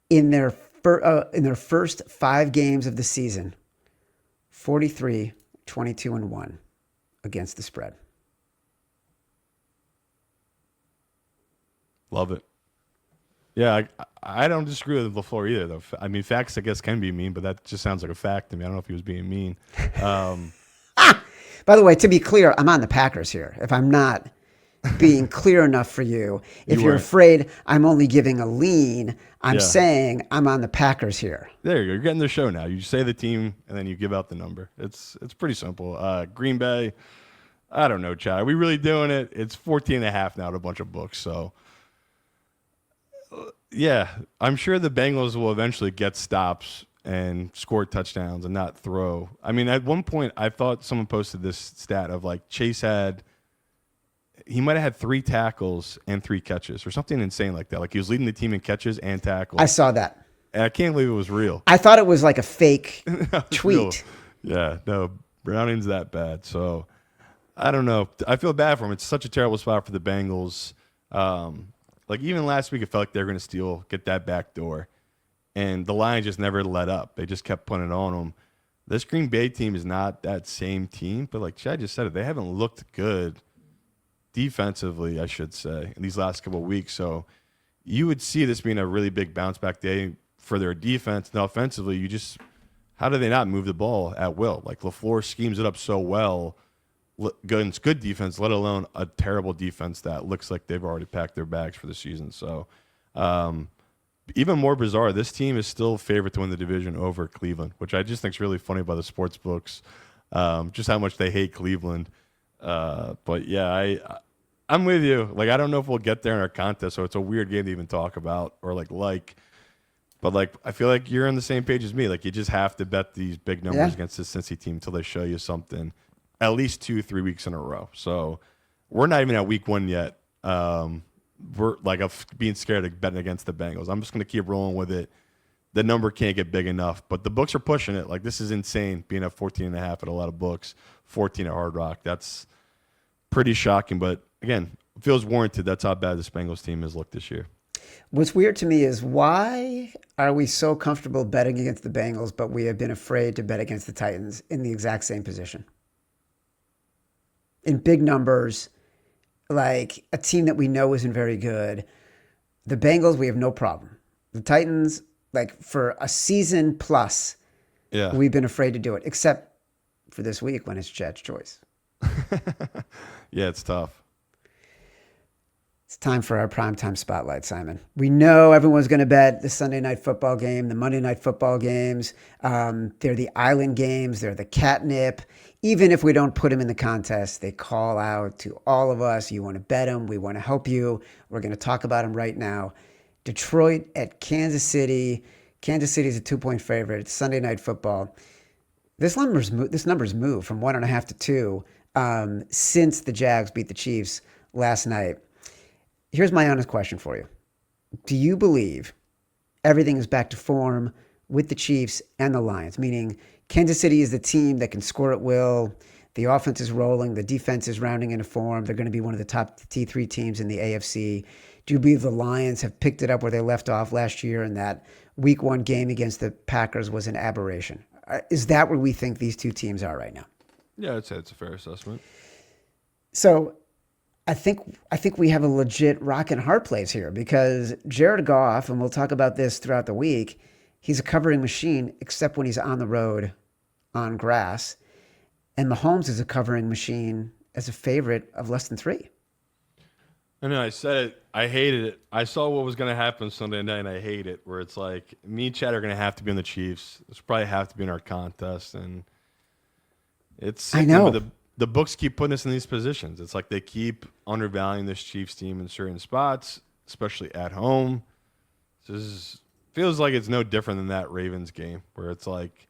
in their first 5 games of the season, 43, 22, and 1 against the spread. Love it. Yeah, I don't disagree with LaFleur either, though. I mean, facts, I guess, can be mean, but that just sounds like a fact to me. I don't know if he was being mean. By the way, to be clear, I'm on the Packers here. If I'm not, being clear enough for you. If You you're weren't. afraid I'm only giving a lean, I'm Yeah. saying I'm on the Packers here. There you go. You're getting the show now. You say the team, and then you give out the number. It's pretty simple. Green Bay, I don't know, Chad. Are we really doing it? It's 14.5 now to a bunch of books. So, yeah, I'm sure the Bengals will eventually get stops and score touchdowns and not throw. I mean, at one point, I thought someone posted this stat of like Chase he might have had 3 tackles and 3 catches or something insane like that. Like he was leading the team in catches and tackles. I saw that. And I can't believe it was real. I thought it was like a fake tweet. Real. Yeah, no, Browning's that bad. So I don't know. I feel bad for him. It's such a terrible spot for the Bengals. Like even last week, it felt like they were going to get that back door. And the Lions just never let up. They just kept putting it on them. This Green Bay team is not that same team. But like Chad just said, they haven't looked good defensively, I should say, in these last couple of weeks. So you would see this being a really big bounce back day for their defense. And offensively, how do they not move the ball at will? Like LaFleur schemes it up so well. It's good defense, let alone a terrible defense that looks like they've already packed their bags for the season. So even more bizarre, this team is still favorite to win the division over Cleveland, which I just think is really funny by the sports books, just how much they hate Cleveland. But yeah, I'm with you. Like, I don't know if we'll get there in our contest, so it's a weird game to even talk about or but like I feel like you're on the same page as me. Like you just have to bet these big numbers against this Cincy team until they show you something at least 2-3 weeks in a row. So we're not even at week 1 yet. We're like being scared of betting against the Bengals. I'm just going to keep rolling with it. The number can't get big enough, but the books are pushing it. Like this is insane being at 14.5 at a lot of books, 14 at Hard Rock. That's pretty shocking, but again, it feels warranted. That's how bad this Bengals team has looked this year. What's weird to me is why are we so comfortable betting against the Bengals, but we have been afraid to bet against the Titans in the exact same position? In big numbers, like a team that we know isn't very good. The Bengals, we have no problem. The Titans, like for a season plus, we've been afraid to do it, except for this week when it's Chad's choice. Yeah, it's tough. It's time for our primetime spotlight, Simon. We know everyone's going to bet the Sunday night football game, the Monday night football games. They're the island games. They're the catnip. Even if we don't put them in the contest, they call out to all of us. You want to bet them. We want to help you. We're going to talk about them right now. Detroit at Kansas City. Kansas City is a 2-point favorite. It's Sunday night football. This number's moved from 1.5 to 2 since the Jags beat the Chiefs last night. Here's my honest question for you. Do you believe everything is back to form with the Chiefs and the Lions? Meaning Kansas City is the team that can score at will. The offense is rolling. The defense is rounding into form. They're going to be one of the top T3 teams in the AFC. Do you believe the Lions have picked it up where they left off last year and that week 1 game against the Packers was an aberration? Is that where we think these two teams are right now? Yeah, I'd say it's a fair assessment. So I think we have a legit rock and hard place here because Jared Goff, and we'll talk about this throughout the week, he's a covering machine except when he's on the road on grass. And Mahomes is a covering machine as a favorite of less than 3. I know, I said it. I hated it. I saw what was going to happen Sunday night, and I hate it, where it's like me and Chad are going to have to be on the Chiefs. This will probably have to be in our contest. And it's I know. The books keep putting us in these positions. It's like they keep undervaluing this Chiefs team in certain spots, especially at home. Feels like it's no different than that Ravens game, where it's like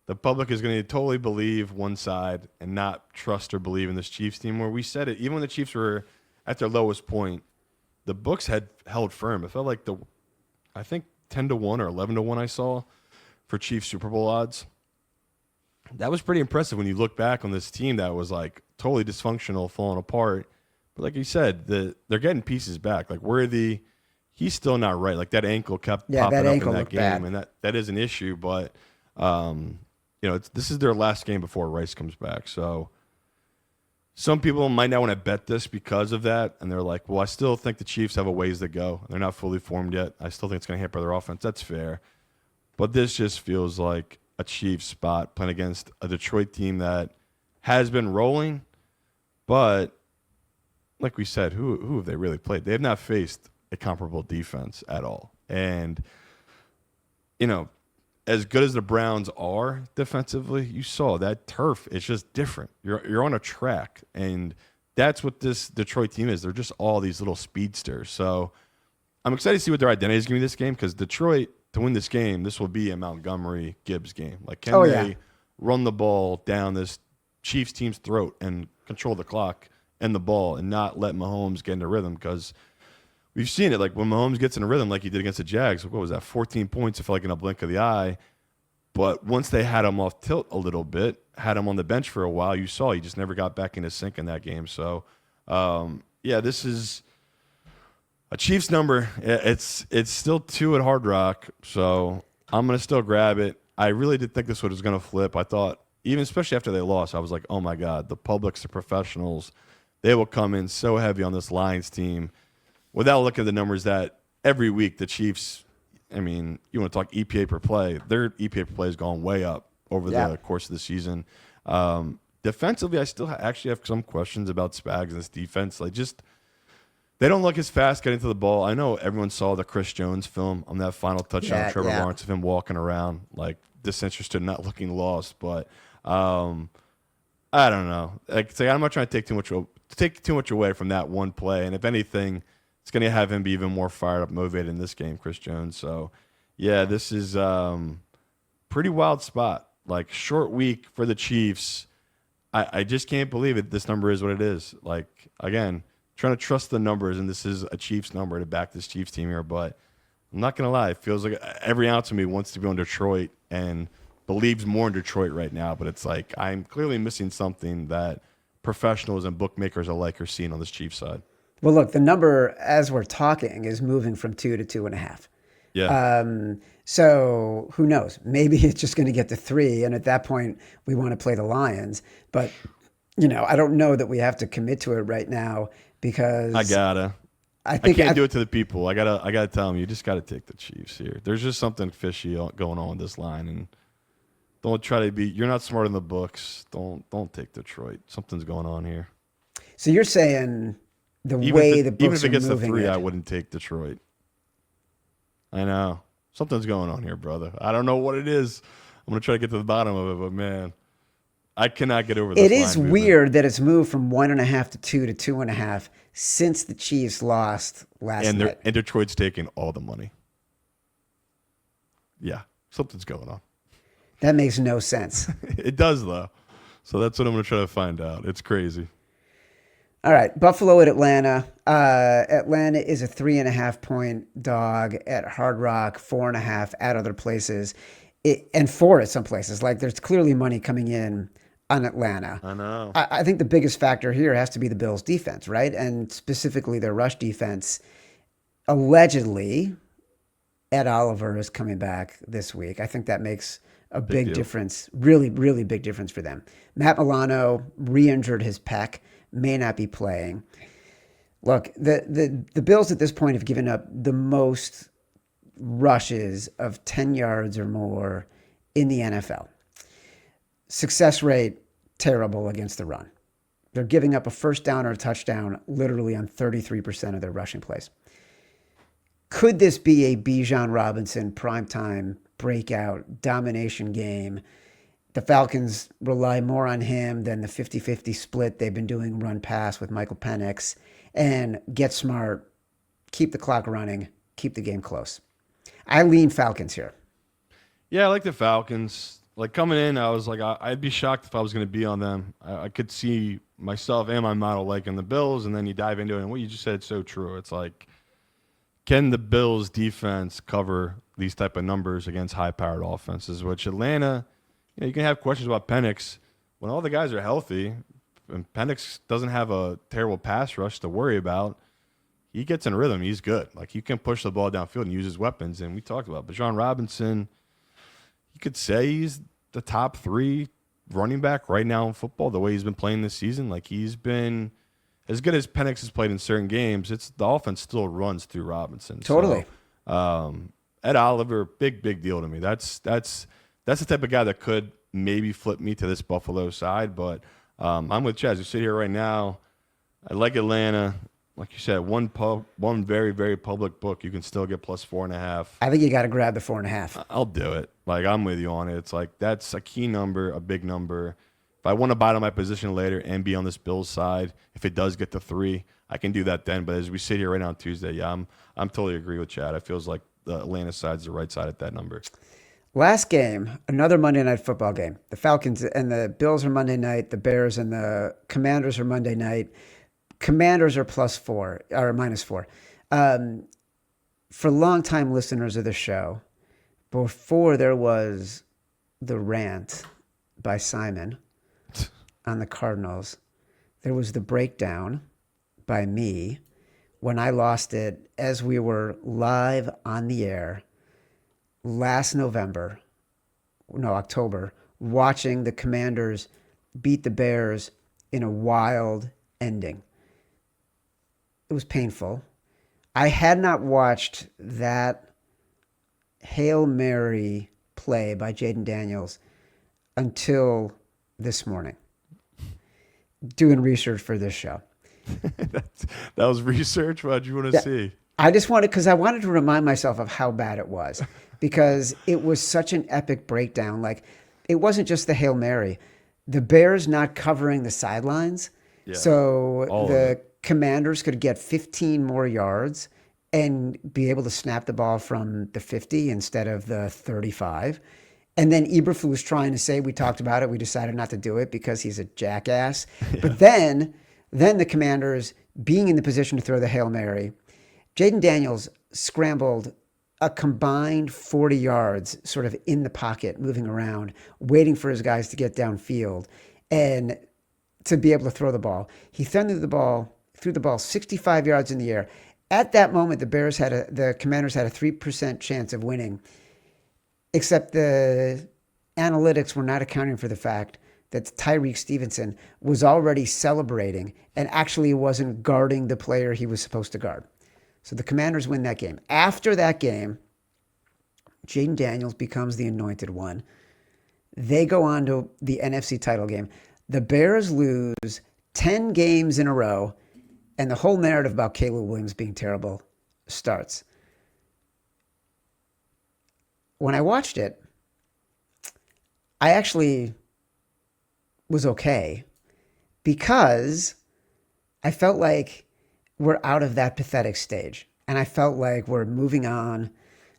the public is going to totally believe one side and not trust or believe in this Chiefs team, where we said it, even when the Chiefs were at their lowest point, the books had held firm. It felt like I think 10-1 or 11-1 I saw for Chiefs Super Bowl odds. That was pretty impressive when you look back on this team that was like totally dysfunctional, falling apart. But like you said, they're getting pieces back. Like he's still not right. Like that ankle kept popping up in that game, bad. and that is an issue. But this is their last game before Rice comes back. So some people might not want to bet this because of that, and they're like, well, I still think the Chiefs have a ways to go. They're not fully formed yet. I still think it's going to hamper their offense. That's fair. But this just feels like a Chiefs spot playing against a Detroit team that has been rolling, but like we said, who have they really played? They have not faced a comparable defense at all. And, you know, as good as the Browns are defensively, you saw that turf is just different. You're on a track, and that's what this Detroit team is. They're just all these little speedsters. So I'm excited to see what their identity is going to be this game, because Detroit, to win this game, this will be a Montgomery-Gibbs game. Like, can they run the ball down this Chiefs team's throat and control the clock and the ball and not let Mahomes get into rhythm? Because we've seen it. Like, when Mahomes gets in a rhythm like he did against the Jags, what was that, 14 points, it felt like in a blink of the eye. But once they had him off tilt a little bit, had him on the bench for a while, you saw he just never got back into sync in that game. So, this is a Chiefs number. It's still 2 at Hard Rock, so I'm going to still grab it. I really did think this was going to flip. I thought, even especially after they lost, I was like, oh, my God, the publics, the professionals, they will come in so heavy on this Lions team. Without looking at the numbers, that every week the Chiefs, I mean, you want to talk EPA per play, their EPA per play has gone way up over the course of the season. Defensively, I still actually have some questions about Spags and this defense. Like, just they don't look as fast getting to the ball. I know everyone saw the Chris Jones film on that final touchdown, Trevor Lawrence, of him walking around, like, disinterested, not looking lost. But I don't know. Like, I'm not trying to take too much away from that one play. And if anything, it's going to have him be even more fired up, motivated in this game, Chris Jones. So, yeah, this is pretty wild spot. Like, short week for the Chiefs. I just can't believe it. This number is what it is. Like, again, trying to trust the numbers, and this is a Chiefs number to back this Chiefs team here. But I'm not going to lie. It feels like every ounce of me wants to be on Detroit and believes more in Detroit right now. But it's like I'm clearly missing something that professionals and bookmakers alike are seeing on this Chiefs side. Well, look, the number as we're talking is moving from 2 to 2.5. Yeah. So who knows? Maybe it's just going to get to 3, and at that point we want to play the Lions. But I don't know that we have to commit to it right now, because I can't do it to the people. I gotta tell them, you just gotta take the Chiefs here. There's just something fishy going on with this line, and don't try to be. You're not smart in the books. Don't take Detroit. Something's going on here. So you're saying the way the books even if it gets are to moving 3, I wouldn't take Detroit. I know something's going on here, brother. I don't know what it is. I'm gonna try to get to the bottom of it, but man, I cannot get over this. It is weird that it's moved from 1.5 to 2 to 2.5 since the Chiefs lost last night. And Detroit's taking all the money. Yeah, something's going on. That makes no sense. It does, though. So that's what I'm going to try to find out. It's crazy. All right, Buffalo at Atlanta. Atlanta is a 3.5-point dog at Hard Rock, 4.5 at other places, and 4 at some places. Like, there's clearly money coming in on Atlanta. I know. I think the biggest factor here has to be the Bills' defense, right? And specifically their rush defense. Allegedly, Ed Oliver is coming back this week. I think that makes a big difference, really, really big difference for them. Matt Milano re-injured his pec, may not be playing. Look, the Bills at this point have given up the most rushes of 10 yards or more in the NFL. Success rate, terrible against the run. They're giving up a first down or a touchdown literally on 33% of their rushing plays. Could this be a Bijan Robinson primetime breakout domination game? The Falcons rely more on him than the 50-50 split they've been doing run-pass with Michael Penix, and get smart, keep the clock running, keep the game close. I lean Falcons here. Yeah, I like the Falcons. Like, coming in, I was like, I'd be shocked if I was going to be on them. I could see myself and my model liking the Bills, and then you dive into it, and what you just said is so true. It's like, can the Bills' defense cover these type of numbers against high-powered offenses, which Atlanta, you can have questions about Penix. When all the guys are healthy, and Penix doesn't have a terrible pass rush to worry about, he gets in rhythm. He's good. Like, he can push the ball downfield and use his weapons, and we talked about Bijan Robinson. You could say he's the top 3 running back right now in football, the way he's been playing this season. Like, he's been as good as Penix has played in certain games. The offense still runs through Robinson. Totally. So, Ed Oliver, big deal to me. That's the type of guy that could maybe flip me to this Buffalo side. But I'm with Chaz. You sit here right now. I like Atlanta. Like you said, one very, very public book, you can still get plus 4.5. I think you got to grab the 4.5. I'll do it. Like, I'm with you on it. It's like, that's a key number, a big number. If I want to buy on my position later and be on this Bills side, if it does get to 3, I can do that then. But as we sit here right now on Tuesday, yeah, I'm totally agree with Chad. It feels like the Atlanta side's the right side at that number. Last game, another Monday Night Football game. The Falcons and the Bills are Monday night. The Bears and the Commanders are Monday night. Commanders are +4 or -4. For longtime listeners of the show, before there was the rant by Simon on the Cardinals, there was the breakdown by me when I lost it as we were live on the air last October, watching the Commanders beat the Bears in a wild ending. It was painful. I had not watched that Hail Mary play by Jaden Daniels until this morning, doing research for this show. That was research? What did you want to see? I just wanted, because I wanted to remind myself of how bad it was, because it was such an epic breakdown. Like, it wasn't just the Hail Mary. The Bears not covering the sidelines. Yeah, so the Commanders could get 15 more yards and be able to snap the ball from the 50 instead of the 35. And then Eberflus trying to say, we talked about it, we decided not to do it because he's a jackass. Yeah. But then the Commanders being in the position to throw the Hail Mary, Jaden Daniels scrambled a combined 40 yards sort of in the pocket, moving around, waiting for his guys to get downfield and to be able to throw the ball. He threw the ball 65 yards in the air. At that moment, the Commanders had a 3% chance of winning, except the analytics were not accounting for the fact that Tyreek Stevenson was already celebrating and actually wasn't guarding the player he was supposed to guard. So the Commanders win that game. After that game, Jaden Daniels becomes the anointed one. They go on to the NFC title game. The Bears lose 10 games in a row, and the whole narrative about Caleb Williams being terrible starts. When I watched it, I actually was okay because I felt like we're out of that pathetic stage. And I felt like we're moving on.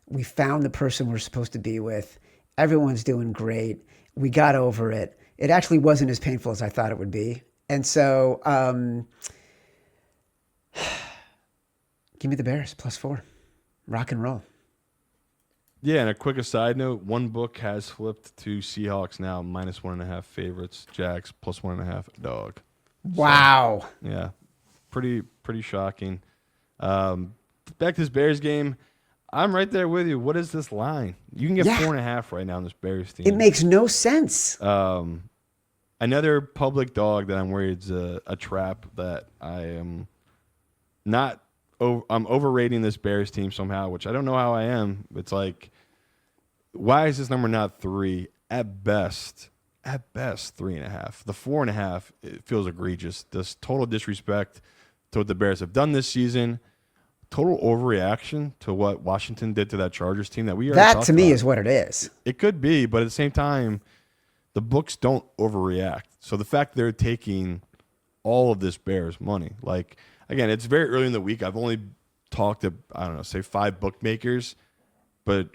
We found the person we're supposed to be with. Everyone's doing great. We got over it. It actually wasn't as painful as I thought it would be. And so, give me the Bears, +4. Rock and roll. Yeah, and a quick aside note, one book has flipped to Seahawks now, -1.5 favorites. Jags, +1.5 dog. Wow. So, yeah, pretty shocking. Back to this Bears game. I'm right there with you. What is this line? You can get 4.5 right now in this Bears team. It makes no sense. Another public dog that I'm worried is a trap that I am not. I'm overrating this Bears team somehow, which I don't know how I am. It's like, why is this number not 3? At best 3.5. The 4.5, it feels egregious. This total disrespect to what the Bears have done this season. Total overreaction to what Washington did to that Chargers team that we already talked to me about. Is what it is. It could be, but at the same time, the books don't overreact. So the fact they're taking all of this Bears money, like, again, it's very early in the week. I've only talked to, I don't know, say 5 bookmakers, but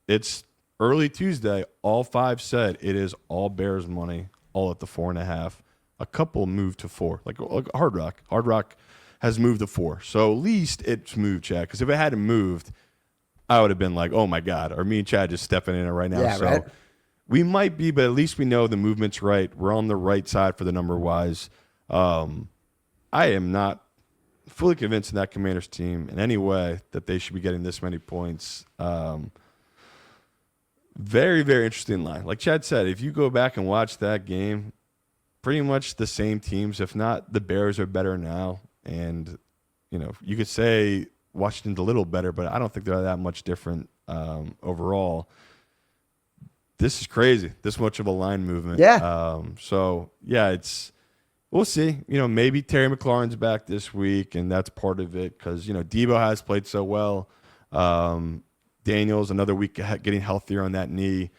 it's early Tuesday. All 5 said it is all Bears money, all at the 4.5. A couple moved to 4, like Hard Rock. Hard Rock has moved to 4. So at least it's moved, Chad. Because if it hadn't moved, I would have been like, oh my God. Or me and Chad just stepping in it right now. Yeah, so right? We might be, but at least we know the movement's right. We're on the right side for the number-wise. I am not fully convinced in that Commanders team in any way that they should be getting this many points. Very, very interesting line. Like Chad said, if you go back and watch that game, pretty much the same teams. If not, the Bears are better now. And, you could say Washington's a little better, but I don't think they're that much different overall. This is crazy, this much of a line movement. Yeah. So, yeah, it's We'll see. Maybe Terry McLaurin's back this week, and that's part of it because, Debo has played so well. Daniels, another week getting healthier on that knee.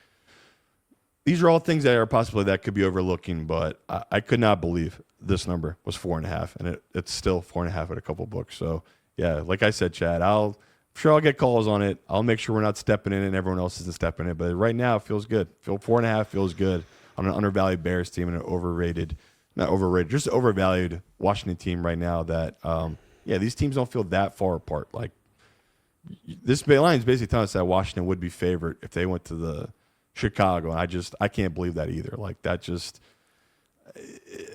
These are all things that are possibly that could be overlooking, but I could not believe this number was 4.5, and it's still 4.5 at a couple books. So, yeah, like I said, Chad, I'm sure I'll get calls on it. I'll make sure we're not stepping in and everyone else isn't stepping in. But right now, it feels good. 4.5 feels good on an undervalued Bears team and an just overvalued Washington team right now that, these teams don't feel that far apart. Like, this line is basically telling us that Washington would be favored if they went to the Chicago. And I can't believe that either. Like, that just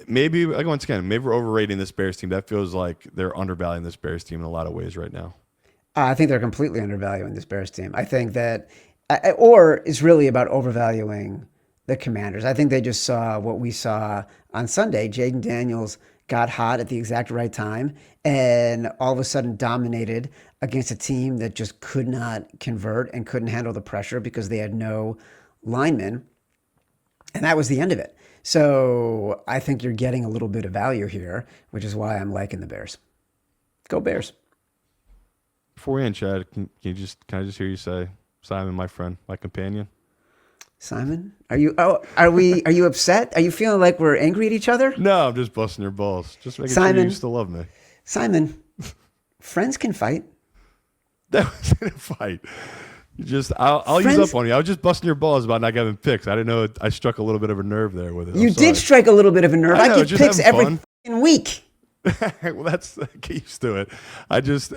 maybe, like, once again, maybe we're overrating this Bears team. That feels like they're undervaluing this Bears team in a lot of ways right now. I think they're completely undervaluing this Bears team. I think that, or it's really about overvaluing the Commanders. I think they just saw what we saw on Sunday. Jaden Daniels got hot at the exact right time and all of a sudden dominated against a team that just could not convert and couldn't handle the pressure because they had no linemen. And that was the end of it. So I think you're getting a little bit of value here, which is why I'm liking the Bears. Go Bears. Before we end, Chad, can I just hear you say, Simon, my friend, my companion? Simon, are you upset? Are you feeling like we're angry at each other? No, I'm just busting your balls. Just making sure you still love me. Simon, friends can fight. That wasn't a fight. I'll use up on you. I was just busting your balls about not getting picks. I didn't know I struck a little bit of a nerve there with it. You did strike a little bit of a nerve. I get picks every week. Well, get used to it.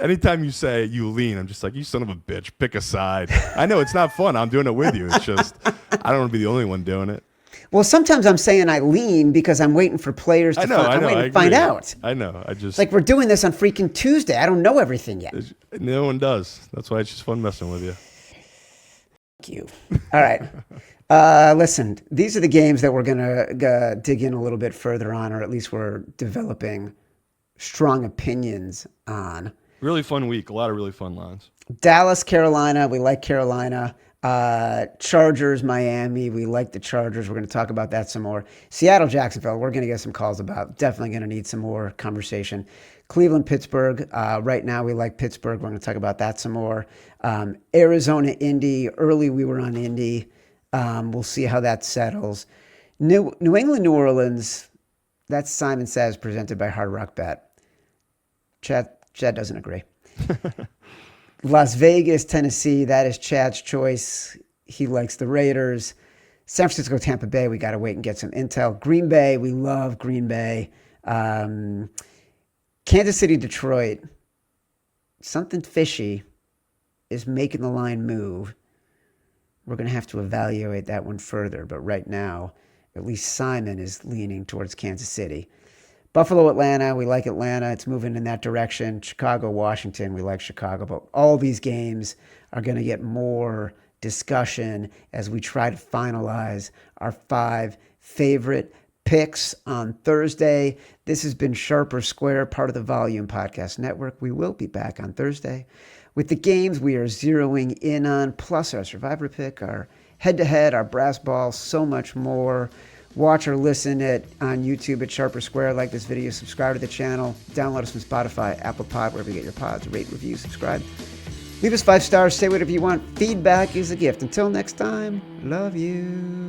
Anytime you say you lean, I'm just like, you son of a bitch, pick a side. I know it's not fun. I'm doing it with you. It's just, I don't want to be the only one doing it. Well, sometimes I'm saying I lean because I'm waiting for players to find out. I know. Like we're doing this on freaking Tuesday. I don't know everything yet. No one does. That's why it's just fun messing with you. Thank you. All right. Listen, these are the games that we're going to dig in a little bit further on, or at least we're developing strong opinions on. Really fun week. A lot of really fun lines. Dallas, Carolina. We like Carolina. Chargers, Miami. We like the Chargers. We're going to talk about that some more. Seattle, Jacksonville. We're going to get some calls about. Definitely going to need some more conversation. Cleveland, Pittsburgh. Right now we like Pittsburgh. We're going to talk about that some more. Arizona, Indy. Early we were on Indy. We'll see how that settles. New England, New Orleans. That's Simon Says presented by Hard Rock Bet. Chad doesn't agree. Las Vegas, Tennessee, that is Chad's choice. He likes the Raiders. San Francisco, Tampa Bay, we got to wait and get some intel. Green Bay, we love Green Bay. Kansas City, Detroit, something fishy is making the line move. We're going to have to evaluate that one further. But right now, at least Simon is leaning towards Kansas City. Buffalo, Atlanta, we like Atlanta. It's moving in that direction. Chicago, Washington, we like Chicago. But all these games are going to get more discussion as we try to finalize our 5 favorite picks on Thursday. This has been Sharp or Square, part of the Volume Podcast Network. We will be back on Thursday with the games we are zeroing in on, plus our Survivor pick, our head-to-head, our brass ball, so much more. Watch or listen on YouTube at Sharp or Square. Like this video, subscribe to the channel, download us from Spotify, Apple Pod, wherever you get your pods. Rate, review, subscribe. Leave us 5 stars, say whatever you want. Feedback is a gift. Until next time, love you.